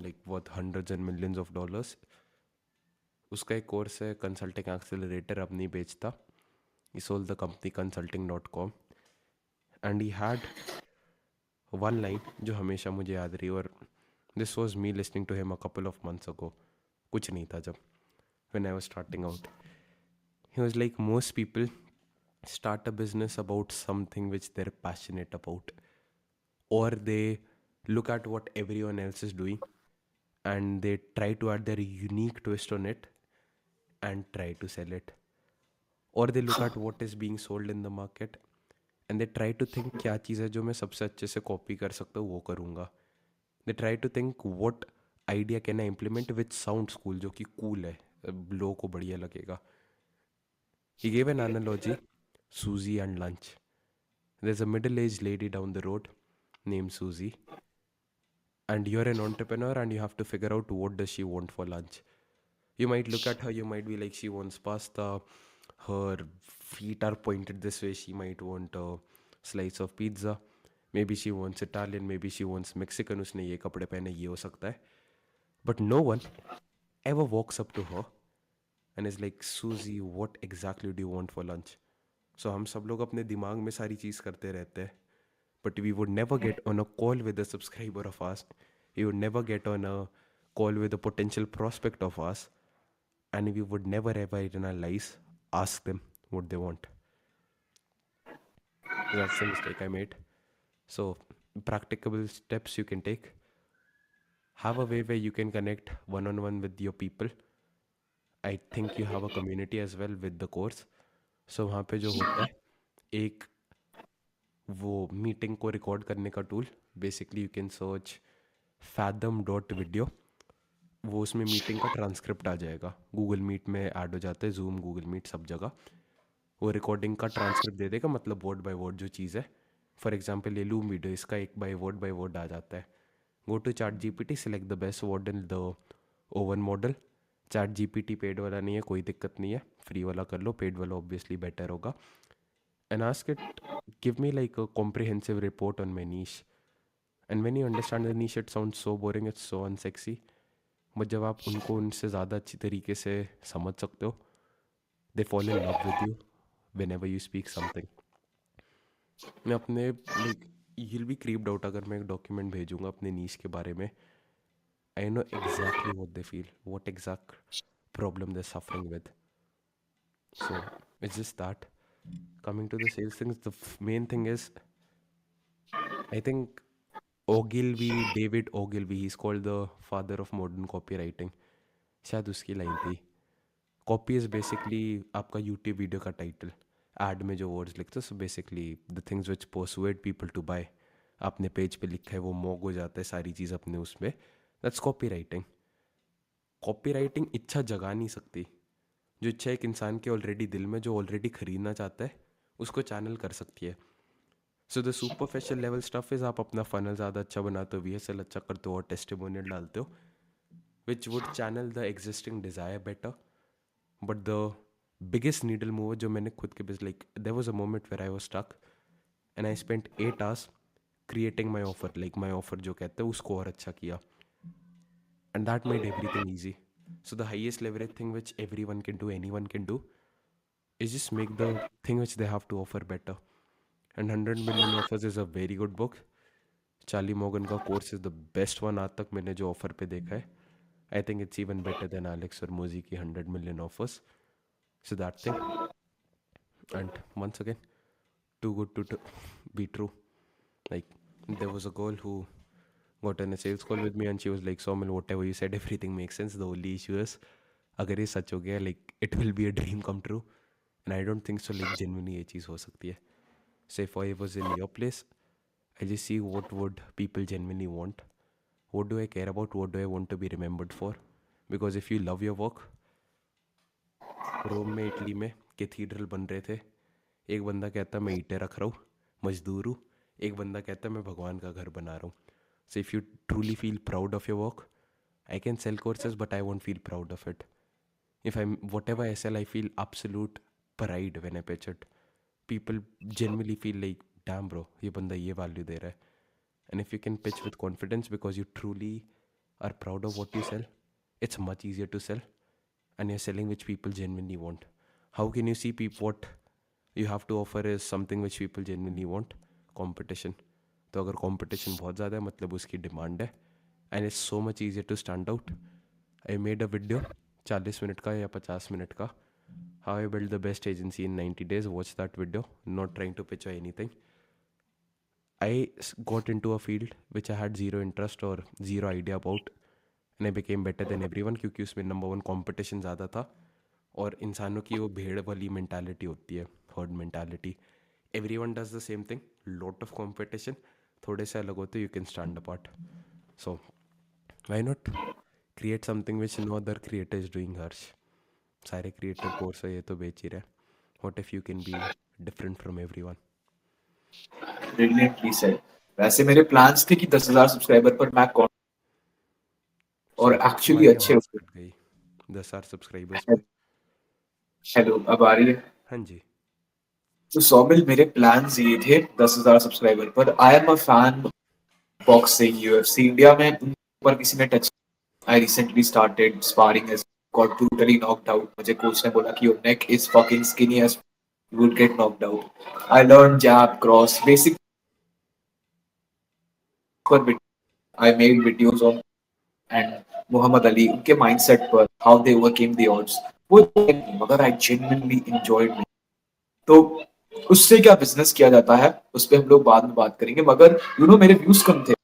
like worth hundreds and millions of dollars. उसका एक कोर्स है कंसल्टिंग एक्सेलरेटर, अब नहीं बेचता. He sold the company consulting.com and he had one line जो हमेशा मुझे याद रही. और this was me listening to him a couple of months ago. कुछ नहीं था जब, when I was starting out. He was like, most people start a business about something which they're passionate about, or they look at what everyone else is doing and they try to add their unique twist on it and try to sell it, or they look at what is being sold in the market and they try to think क्या चीज़ है जो मैं सबसे अच्छे से कॉपी कर सकता हूँ वो करूँगा. They try to think what idea can I implement which sounds cool, जो कि cool है, लोगों को बढ़िया लगेगा. He gave an analogy, Susie and lunch. There's a middle-aged lady down the road named Susie, and you're an entrepreneur and you have to figure out what does she want for lunch. You might look at her, you might be like, she wants pasta, her feet are pointed this way, she might want a slice of pizza, maybe she wants Italian, maybe she wants Mexican, उसने ये कपड़े पहने, ये हो सकता है. But no one ever walks up to her and is like, Susie, what exactly do you want for lunch? So हम सब लोग अपने दिमाग में सारी चीज़ करते रहते हैं. But we would never get on a call with a subscriber of ours. We would never get on a call with a potential prospect of ours. And we would never ever in our lives ask them what they want. That's the mistake I made. So, practicable steps you can take. Have a way where you can connect one on one with your people. I think you have a community as well with the course. So, वहाँ पे जो होता है, एक वो मीटिंग को रिकॉर्ड करने का tool, basically you can search fathom.video. वो उसमें मीटिंग का ट्रांसक्रिप्ट आ जाएगा, गूगल मीट में ऐड हो जाता है, जूम, गूगल मीट, सब जगह वो रिकॉर्डिंग का ट्रांसक्रिप्ट दे देगा, मतलब वर्ड बाय वर्ड जो चीज़ है. फॉर एग्जांपल ये लूम वीडियो, इसका एक बाय वर्ड आ जाता है. Go to ChatGPT, select the best word in the o one model. ChatGPT paid वाला नहीं है, कोई दिक्कत नहीं है, फ्री वाला कर लो, पेड वाला ऑब्वियसली बेटर होगा. And ask it, give me like a comprehensive report on my niche. And when you understand the niche, it sound so boring, it's so unsexy. But जब आप उनको उनसे ज़्यादा अच्छी तरीके से समझ सकते हो, they fall in love with you when ever you speak something. मैं अपने like, you'll be creeped out अगर मैं एक डॉक्यूमेंट भेजूंगा अपने नीश के बारे में. I know exactly what they feel, what exact problem they're suffering with. So it's just that. Coming to the sales things, the main thing is, I think Ogilvy, David Ogilvy, he's called the father of modern copywriting. शायद उसकी लाइन थी, कॉपी इज़ बेसिकली आपका यूट्यूब वीडियो का टाइटल, एड में जो वर्ड्स लिखते हो. So basically the things which persuade people to buy, आपने पेज पे लिखा है वो मॉग हो जाता है सारी चीज़ अपने उसमें. That's copy writing. Copy writing इच्छा जगा नहीं सकती. जो इच्छा एक इंसान के ऑलरेडी दिल में, जो ऑलरेडी खरीदना चाहता है, उसको चैनल कर सकती है. So the superficial level stuff is, आप अपना फनल ज़्यादा अच्छा बनाते हो, VSL अच्छा करते हो और टेस्टिमोनियल डालते हो, which would channel the existing desire better. But the biggest needle mover जो मैंने खुद के biz, like there was a moment where I was stuck and I spent 8 hours creating my offer. Like my offer जो कहते हैं उसको और अच्छा किया, and that made everything easy. So the highest leverage thing which everyone can do, anyone can do, is just make the thing which they have to offer better. And 100 million offers is a very good book. Charlie Morgan का course is the best one आज तक मैंने जो ऑफर पे देखा है. I think it's even better than Alex Hormozi की 100 million offers. So that thing. And once again, too good to be true. Like, there was a girl who got on a sales call with me and she was like, Somil, whatever you said, everything makes sense. The only issue is अगर ये सच हो गया like it will be a dream come true, and I don't think so like genuinely ये चीज़ हो सकती है. से if I was in your place, I just see what would people genuinely want, what do I care about, what do I want to be remembered for. Because if you love your work, रोम में इटली में कैथीड्रल बन रहे थे, एक बंदा कहता मैं ईंटें रख रहा हूँ, मजदूर हूँ, एक बंदा कहता मैं भगवान का घर बना रहा हूँ. So if you truly feel proud of your work, I can sell courses but I won't feel proud of it. If I'm whatever I sell, I feel absolute pride when I pitch it. People genuinely feel like, damn bro, ये बंदा ये value दे रहा है. And if you can pitch with confidence because you truly are proud of what you sell, it's much easier to sell, and you're selling which people genuinely want. How can you see people what you have to offer is something which people genuinely want? Competition. तो अगर competition बहुत ज़्यादा है मतलब उसकी demand है, and it's so much easier to stand out. I made a video 40 minute का या 50 मिनट का, how I built the best agency in 90 days. Watch that video. Not trying to pitch or anything. Got into a field which I had zero interest or zero idea about, and I became better than everyone क्योंकि उसमें नंबर वन कंपटीशन ज़्यादा था. और इंसानों की वो भेड़ वाली मेंटालिटी होती है, herd mentality. Everyone does the same thing, lot of competition, थोड़े से अलग होते, you can stand apart. So why not create something which no other creator is doing. Harsh, सारे क्रिएटर कोर्स है ये तो बेच ही रहे. What if you can be different from everyone. Brilliantly said. वैसे मेरे प्लान्स थे कि 10,000 सब्सक्राइबर पर मैं और सॉरी एक्चुअली तुम्हारी अच्छे आवाज़ होते. कट गई 10,000 सब्सक्राइबर्स पे. हेलो, अब आ रही है? हाँ जी. तो सौमिल, मेरे प्लान्स ये थे 10,000 सब्सक्राइबर पर. I am a fan boxing, UFC. India में उन पर किसी ने touch. I recently started sparring as got brutally knocked out. मुझे कोच ने बोला कि your neck is fucking skinny as you would get knocked out. I learn jab, cross, basic पर. I made videos on and Muhammad Ali, उनके माइंडसेट पर, how they overcame the odds. वो मगर आई जेन्युइनली एंजॉयड मी. तो उससे क्या बिजनेस किया जाता है उस पर हम लोग बाद में बात करेंगे. मगर मेरे व्यूज कम थे,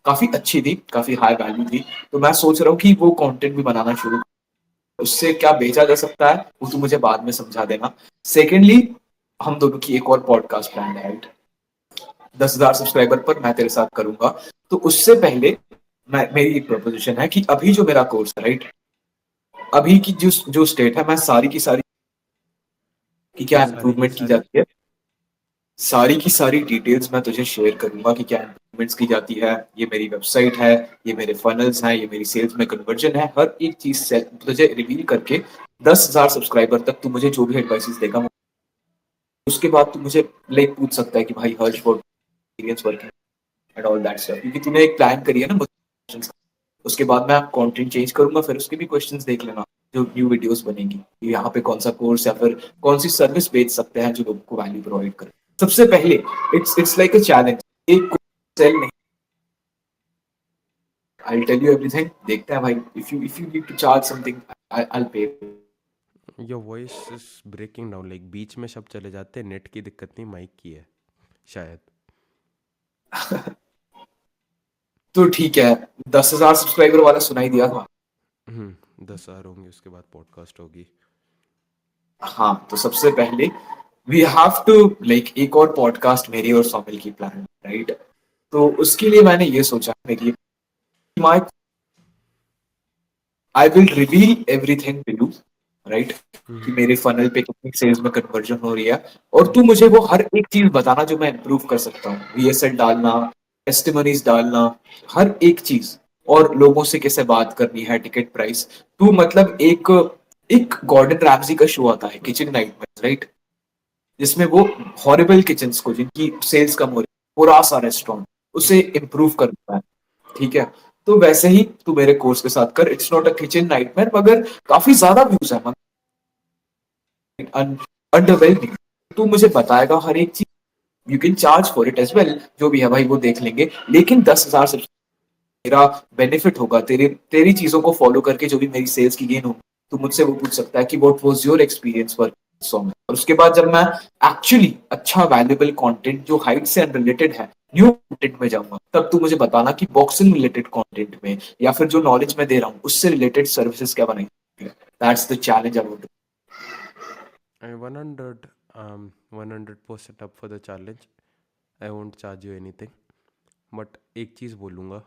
काफी अच्छी थी, काफी हाई वैल्यू थी. तो मैं सोच रहा हूँ कि वो कंटेंट भी बनाना शुरू. उससे क्या बेचा जा सकता है वो तू मुझे बाद में समझा देना. सेकेंडली, हम दोनों की एक और पॉडकास्ट प्लान है, राइट? 10,000 सब्सक्राइबर पर मैं तेरे साथ करूंगा. तो उससे पहले मेरी एक प्रपोजिशन है कि अभी जो मेरा कोर्स है, राइट, अभी की जो जो स्टेट है, मैं सारी की सारी की क्या सारे की इम्प्रूवमेंट की सारी. जाती है, सारी की सारी डिटेल्स मैं तुझे शेयर करूंगा कि क्या इम्प्रूवमेंट्स की जाती है. ये मेरी वेबसाइट है, ये मेरे फनल्स हैं, ये मेरी सेल्स में कन्वर्जन है. हर एक चीज से तुझे रिवील करके 10,000 सब्सक्राइबर तक तू मुझे जो भी एडवाइसेस देगा, उसके बाद तू मुझे लाइक पूछ सकता है कि भाई Harsh, what experience working and all that stuff. क्योंकि तूने एक प्लान करी है ना. उसके बाद मैं कंटेंट चेंज करूंगा, फिर उसके भी क्वेश्चंस देख लेना जो न्यू वीडियोस बनेंगी. यहाँ पे कौन सा कोर्स या फिर कौन सी सर्विस बेच सकते हैं जो लोगों को वैल्यू प्रोवाइड करे. सबसे पहले इट्स लाइक अ चैलेंज. एक सेल नहीं, आई टेल यू एवरीथिंग. देखते हैं भाई, if you need to charge something, I will pay. Your voice is breaking down, like बीच में शब्द चले जाते हैं. नेट की दिक्कत नहीं, माइक की है शायद. तो ठीक है, 10,000 सब्सक्राइबर वाला सुनाई दिया था. 10,000 होंगे उसके बाद पॉडकास्ट होगी. हाँ, तो सबसे पहले वी हैव टू लाइक एक और पॉडकास्ट मेरी और सोमिल की प्लान, राइट? तो उसके लिए मैंने ये सोचा, मेरी my I will reveal everything to you, right? कि मेरे फनल पे कितनी सेल्स में कन्वर्जन हो रही है, और तू मुझे वो हर एक चीज बताना जो मैं इम्प्रूव कर सकता हूँ. वीएसएल डालना, टेस्टिमनीज डालना, हर एक चीज. और लोगों से कैसे बात करनी है, टिकट प्राइस. तू मतलब एक एक गॉर्डन रैमजी का शो आता है, किचन नाइटमेयर्स, राइट? जिसमें वो हॉरिबल किचन्स को जिनकी सेल्स कम हो रही है, पूरा सा रेस्टोरेंट उसे इम्प्रूव करता है. ठीक है? तो वैसे ही तू मेरे कोर्स के साथ कर. It's not a kitchen nightmare, मगर काफी ज्यादा व्यूज है, अंडरवेलमिंग. तू मुझे बताएगा हर एक चीज. You can charge for it as well, जो भी है भाई वो देख लेंगे. लेकिन 10,000 से मेरा बेनिफिट होगा तेरी तेरी चीजों को फॉलो करके. जो भी मेरी सेल्स की गेन हो, तो मुझसे वो पूछ सकता है कि what was your experience for song. और उसके बाद जब मैं एक्चुअली अच्छा वैल्यूएबल कंटेंट जो हाइट से अनरिलेटेड है न्यू कंटेंट में जाऊंगा, तब तू मुझे बताना कि बॉक्सिंग रिलेटेड कंटेंट में या फिर जो नॉलेज मैं दे रहा हूँ उससे रिलेटेड सर्विसेज क्या बनाएंगे। That's the challenge I want. I 100% up for the challenge. I won't charge you anything. But एक चीज़ बोलूँगा,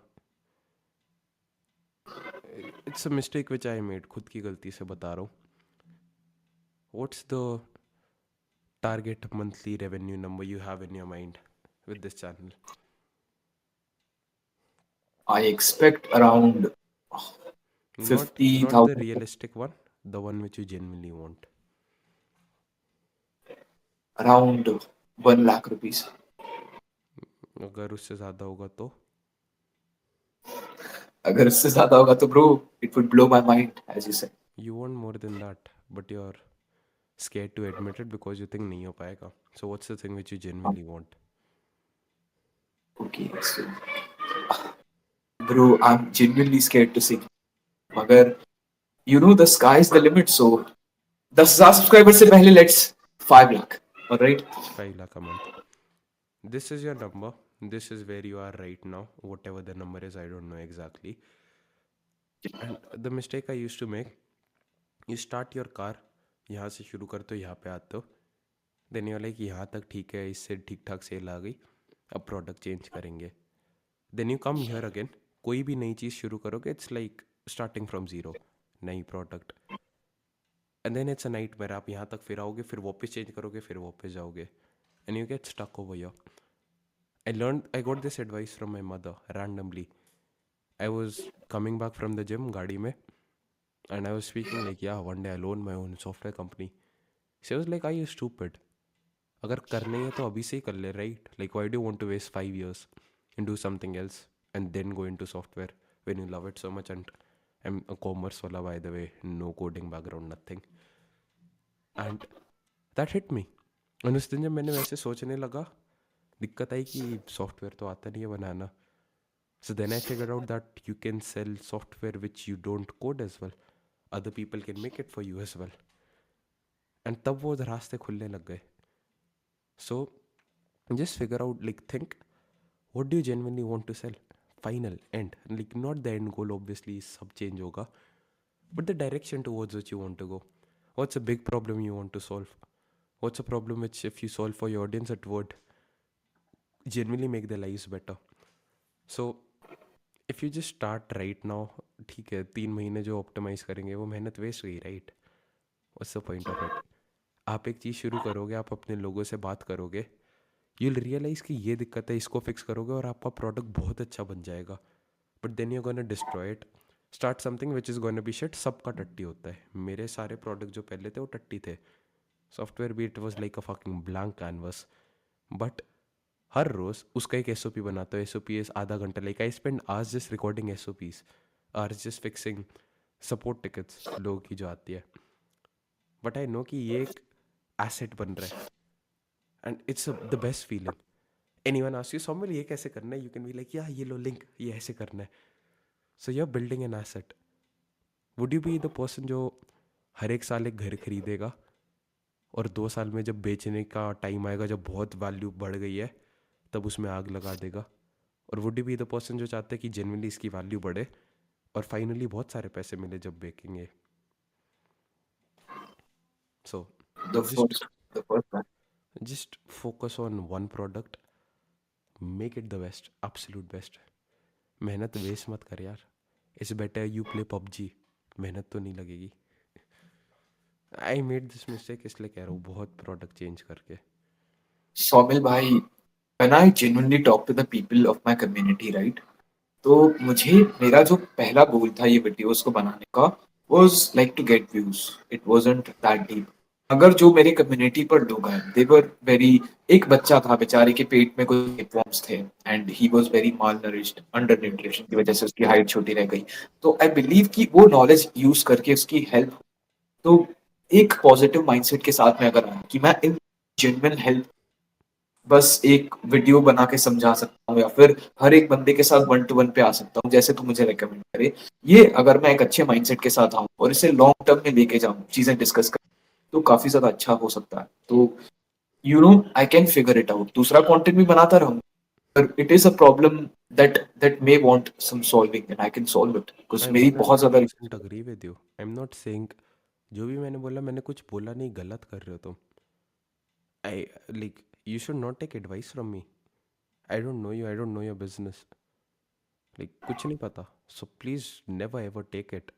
it's a mistake which I made, खुद की गलती से बता रहा हूँ. What's the target monthly revenue number you have in your mind with this channel? I expect around Not the 50,000, realistic one, the one which you genuinely want. around 1 lakh rupees. अगर उससे ज़्यादा होगा तो अगर उससे ज्यादा होगा तो bro, it would blow my mind as you said. you want more than that, but you're scared to admit it because you think नहीं हो पाएगा. So what's the thing which you genuinely want? Okay so bro, I am genuinely scared to sing, मगर you know the sky is the limit. So 10,000 subscriber से पहले let's 5 lakh, alright. 5 lakh a month. This is your number. This is where you are right now. Whatever the number is, I don't know exactly. And the mistake I used to make, you start your car, यहाँ से शुरू करते हो यहाँ पे आते हो, देन यू लाइक यहाँ तक ठीक है, इससे ठीक ठाक सेल आ गई, अब प्रोडक्ट चेंज करेंगे. Then you come here again, कोई भी नई चीज़ शुरू करोगे, it's like starting from zero, नई product. And then it's a nightmare. आप यहाँ तक फिर आओगे, फिर वापस चेंज करोगे, फिर वापस जाओगे, and you get stuck over here. I got this advice from my mother randomly. I was coming back from the gym, गाड़ी में, and I was speaking like, yeah, one day I'll own my own software company. She was like, are you stupid? अगर करना ही है तो अभी से ही कर ले, right? Like, why do you want to waste 5 years and do something else and then go into software when you love it so much? And I'm a commerce wala, by the way, no coding background, nothing. And that hit me. और उस दिन जब मैंने वैसे सोचने लगा, दिक्कत आई कि सॉफ्टवेयर तो आता नहीं है बनाना. So then I figured out that you can sell software which you don't code as well. Other people can make it for you as well. And तब वो रास्ते खुलने लग गए. So just figure out, like, think, what do you genuinely want to sell? Final, end. Like, not the end goal, obviously, सब change होगा. But the direction towards which you want to go. What's a big problem you want to solve? What's a problem which, if you solve for your audience, it would genuinely make their lives better? So if you just start right now, ठीक है, 3 महीने जो ऑप्टिमाइज़ करेंगे वो मेहनत वेस्ट गई, right? What's the point of it? आप एक चीज़ शुरू करोगे, आप अपने लोगों से बात करोगे, यू विल रियलाइज़ कि ये दिक्कत है, इसको फिक्स करोगे और आपका प्रोडक्ट बहुत अच्छा बन जाएगा. But then you gonna destroy it, start something which is gonna be shit. सबका टट्टी होता है. मेरे सारे प्रोडक्ट जो पहले थे वो टट्टी थे. सॉफ्टवेयर भी it was like a fucking blank canvas. But हर रोज़ उसका एक एस ओ पी बनाता हूँ. एस ओ पी इज़ आधा घंटा. Like I spend hours just recording S O Ps, hours just fixing support tickets लोगों की जो आती है. बट आई नो कि ये एक एसेट बन रहा है, and it's the best feeling. Anyone ask you Saumya ये कैसे करना है, यू कैन बी लाइक, या ये लो लिंक, ये ऐसे करना है. So you are building an asset. Would you be the person जो हर एक साल एक घर खरीदेगा और 2 साल में जब बेचने का टाइम आएगा, जब बहुत वैल्यू बढ़ गई है, तब उसमें आग लगा देगा? और would you be the person जो चाहते हैं कि जेनवनली इसकी वैल्यू बढ़े और फाइनली बहुत सारे पैसे मिले जब बेचेंगे? सो The just first, the first one. Just focus on one product, make it the best, absolute best. मेहनत वेस्ट मत कर यार. It's better you play PUBG, मेहनत तो नहीं लगेगी. आई मेड दिस मिस्टेक, इसलिए कह रहा हूँ, बहुत प्रोडक्ट चेंज करके. सौमिल भाई, when I genuinely talk to the people of my community, right? तो मुझे मेरा जो पहला गोल था ये वीडियोस को बनाने का was like to get views. It wasn't that deep. अगर जो मेरे कम्युनिटी पर लोग हैं, they were very, एक बच्चा था बेचारे के पेट में कुछ टेपवर्म्स थे and he was very malnourished, undernutrition की वजह से उसकी हाइट छोटी रह गई. तो आई बिलीव कि वो नॉलेज यूज करके उसकी हेल्प, तो एक पॉजिटिव माइंडसेट के साथ में अगर आया कि मैं इन जेन्युइन हेल्प बस एक वीडियो बना के समझा सकता हूँ या फिर हर एक बंदे के साथ 1 to 1 पे आ सकता हूँ जैसे तू मुझे रेकमेंड करे, ये अगर मैं एक अच्छे माइंडसेट के साथ आऊँ और इसे लॉन्ग टर्म में लेके जाऊँ, चीजें डिस्कस कर, तो काफी ज्यादा अच्छा हो सकता है. तो you no I can figure it out. दूसरा कंटेंट भी बनाता रहूँ, but it is a problem that may want some solving and I can solve it because आई मेरी बहुत ज्यादा 100% agree with you. I am not saying, जो भी मैंने बोला मैंने कुछ बोला नहीं, गलत कर रहे हो तुम। I like, you should not take advice from me. I don't know you, I don't know your business, like कुछ नहीं पता, so please never ever take it.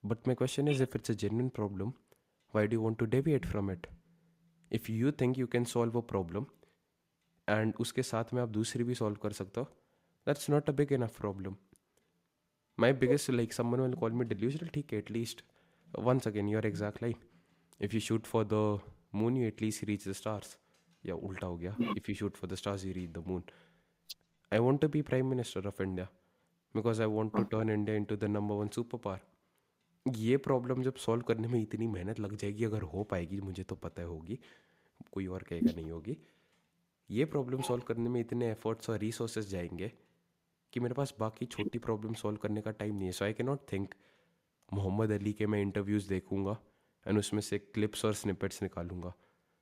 But my question is, if it's a genuine problem, why do want to deviate from it? If you think you can solve a problem and उसके साथ में आप दूसरी भी सॉल्व कर सकते हो, that's not a big enough problem. My biggest, like, someone will call me delusional, ठीक है, at least once again your exact line, if you shoot for the moon you at least reach the stars, या उल्टा हो गया, if you shoot for the stars you reach the moon. I want to be prime minister of India because I want to turn India into the number one superpower. ये प्रॉब्लम जब सॉल्व करने में इतनी मेहनत लग जाएगी, अगर हो पाएगी, मुझे तो पता होगी, कोई और कहेगा नहीं होगी, ये प्रॉब्लम सॉल्व करने में इतने एफर्ट्स और रिसोर्सेज जाएंगे कि मेरे पास बाकी छोटी प्रॉब्लम सॉल्व करने का टाइम नहीं है। So I can not think Muhammad Ali के मैं इंटरव्यूज़ देखूंगा एंड उसमें से क्लिप्स और स्निपेट्स निकालूंगा।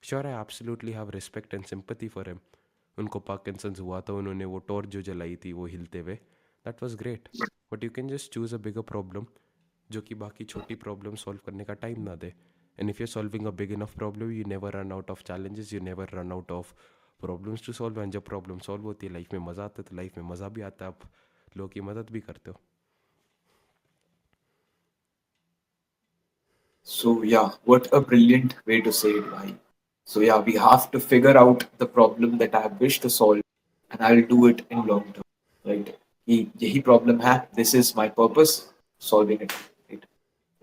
Sure, I absolutely have respect and sympathy for him. उनको पार्किंसंस हुआ था, उन्होंने वो टॉर्च जो जलाई थी वो हिलते हुए, that was great. But you can just choose a bigger problem जो कि बाकी छोटी प्रॉब्लम सॉल्व करने का टाइम ना दे। And if you are solving a big enough problem, you never run out of challenges, you never run out of problems to solve. And जब प्रॉब्लम सॉल्व होती है, लाइफ में मज़ा आता है, तो लाइफ में मज़ा भी आता है, आप लोगों की मदद भी करते हो। So yeah, what a brilliant way to say it, bhai. So yeah, we have to figure out the problem that I wish to solve, and I'll do it in long term, right? कि यही problem है. This is my purpose, solving it. Right?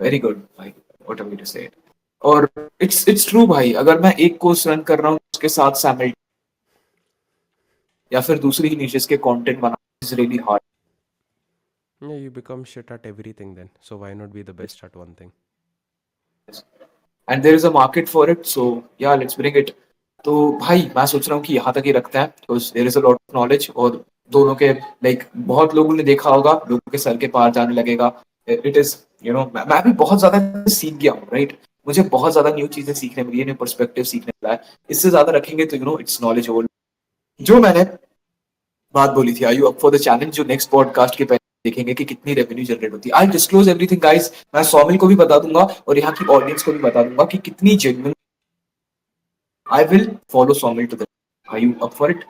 Very good, भाई. What a way to say it. और it's true भाई. अगर मैं एक कोर्स रन कर रहा हूँ उसके साथ शामिल या फिर दूसरी ही niches के content banana is really hard. Yeah, you become shit at everything then. So why not be the best at one thing? And there is a market for it so yeah let's bring it तो भाई मैं सोच रहा हूँ कि यहाँ तक ही रखते हैं because there is a lot of knowledge और दोनों के लाइक बहुत लोगों ने देखा होगा लोगों के सर के पार जाने लगेगा इट इज यू नो मैं भी बहुत ज्यादा सीख गया हूँ राइट मुझे बहुत ज्यादा न्यू चीजें सीखने मिली है न्यू पर्सपेक्टिव सीखने मिला है इससे ज्यादा रखेंगे तो you know it's knowledge whole जो मैंने बात बोली थी I you up for the challenge जो नेक्स्ट पॉडकास्ट के पहले देखेंगे कि कितनी रेवेन्यू जनरेट होती है आई डिस्क्लोज एवरीथिंग गाइस मैं सौमिल को भी बता दूंगा और यहाँ की ऑडियंस को भी बता दूंगा कि कितनी genuine I will follow Sawmill to the. Are you up for it?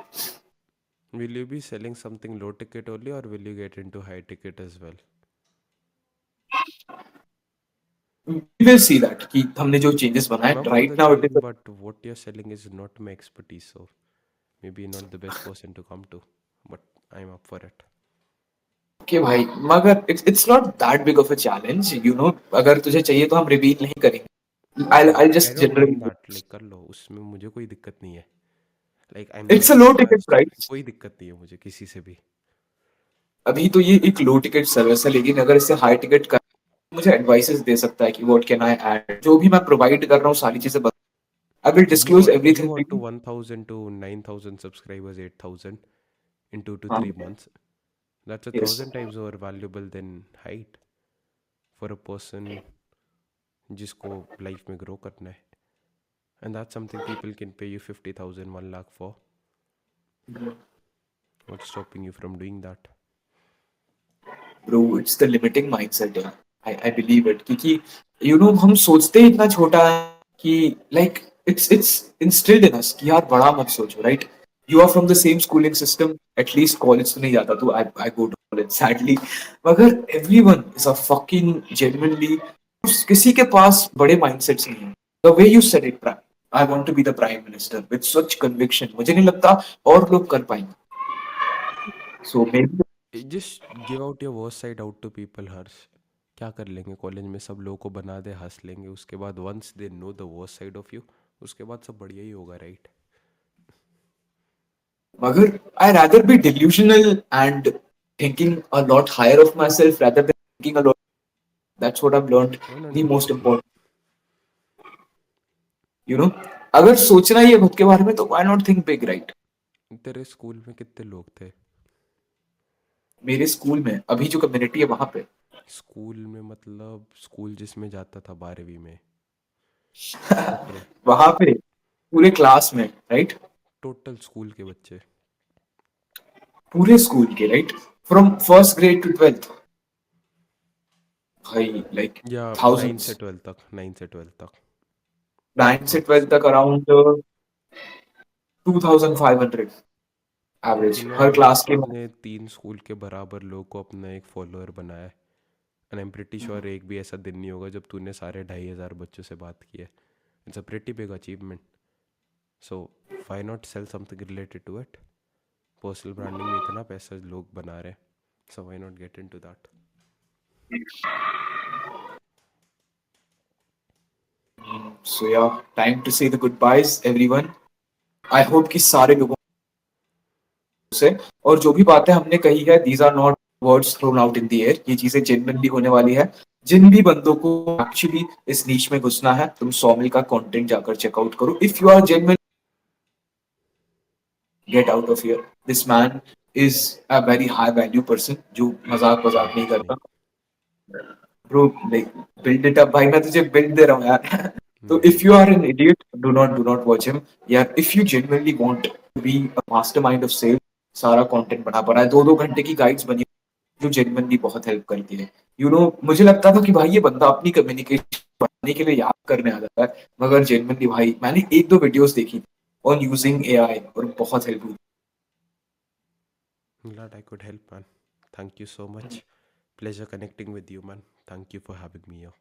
Will you be selling something low ticket only, or will you get into high ticket as well? We will see that कि हमने जो changes बनाए I'm for the right now it is challenge, but what you're selling is not my expertise, so maybe not the best person to come to, but I'm up for it. okay भाई मगर it's not that big of a challenge you know अगर तुझे चाहिए तो हम reveal नहीं करेंगे Like, I'll I just don't mind generally that, like कर लो, उसमें मुझे कोई दिक्कत नहीं है। Like, I'm it's not a low ticket biased, price कोई दिक्कत नहीं है मुझे किसी से भी। अभी तो ये एक low ticket सर्विस है लेकिन अगर इससे high ticket कर मुझे एडवाइसेस दे सकता है कि what can I add जो भी मैं प्रोवाइड कर रहा हूँ सारी चीजें I will disclose You everything to got to you 1,000 to 9,000 subscribers, 8,000 in 2 to 3 हाँ months. That's a yes thousand times more valuable than height for a person जिसको लाइफ में ग्रो करना है। And that's something people can pay you 50,000, 1 lakh for. What's stopping you from doing that? Bro it's the limiting mindset यार आई बिलीव इट क्योंकि यू नो हम सोचते ही इतना छोटा है कि like it's instilled in us कि यार बड़ा मत सोचो right you are from the same schooling system at least college तो नहीं जाता तू I go to college sadly मगर everyone is a fucking genuinely किसी के पास बड़े माइंडसेट्स नहीं है the way you said it I want to be the prime minister with such conviction मुझे नहीं लगता और लोग कर पाएंगे so maybe Just give out your worst side out to people, Harsh. क्या कर लेंगे कॉलेज में, सब लोगों को बना दे, हंस लेंगे, उसके बाद once they know the worst side of you, उसके बाद सब बढ़िया ही होगा, right? Magar, I rather be delusional and thinking a lot higher of myself rather than thinking a lot. That's what I've learned. One The hundred most percent important, you know. अगर सोचना ही है खुद के बारे में तो why not think big, right? तेरे स्कूल में कितने लोग थे? मेरे स्कूल में अभी जो कम्युनिटी है वहां पे स्कूल में मतलब स्कूल जिसमें जाता था 12वीं में, टोटल। वहां पे पूरे क्लास में राइट टोटल स्कूल के बच्चे। पूरे स्कूल के, right, from first grade two twelfth, भाई लाइक या 9 से थाउजेंड्स। 12 तक, 9 से 12 तक 9 से 12 अप्रॉक्स। तक अराउंड 2500 एवरेज तूने हर अभी क्लास तक के। अपने 3 स्कूल के बराबर लोग को अपना एक फॉलोअर बनाया है। And I am pretty sure एक भी ऐसा दिन नहीं होगा जब तूने सारे 2,500 बच्चों से बात की है। It's a pretty big achievement. So why not sell something related to it? Personal branding में इतना पैसा लोग बना रहे हैं, so why not get into that? So yeah, time to say the goodbyes everyone. I hope कि सारे लोगों से, और जो भी बातें हमने कही है, these are not words thrown out in the air, ये चीजें जेन्युइनली होने वाली है। जिन भी बंदों को एक्चुअली इस नीच में घुसना है, तुम 100 मिल का कंटेंट जाकर चेकआउट करो। If you are genuine, get out of here. This man is a very high value person जो मजाक मजाक नहीं नहीं, करता। Bro like build it up भाई, मैं तुझे बिल्ड दे रहा हूँ यार। तो नहीं, इफ नहीं। You are an idiot, do not watch him यार। If you genuinely want to be a mastermind of sale, सारा कंटेंट बना पड़ा है, 2-2 घंटे की गाइड्स बनी जो जेन्युइनली बहुत हेल्प करती है। मुझे लगता था कि भाई ये बंदा अपनी कम्युनिकेशन बढ़ाने के लिए याद करने आ जाता है, मगर जेन्युइनली भाई मैंने 1-2 वीडियोस देखी ऑन यूजिंग एआई और बहुत हेल्प हुई। Glad I could help, man. Thank you so much. Pleasure connecting with you, man. Thank you for having me here.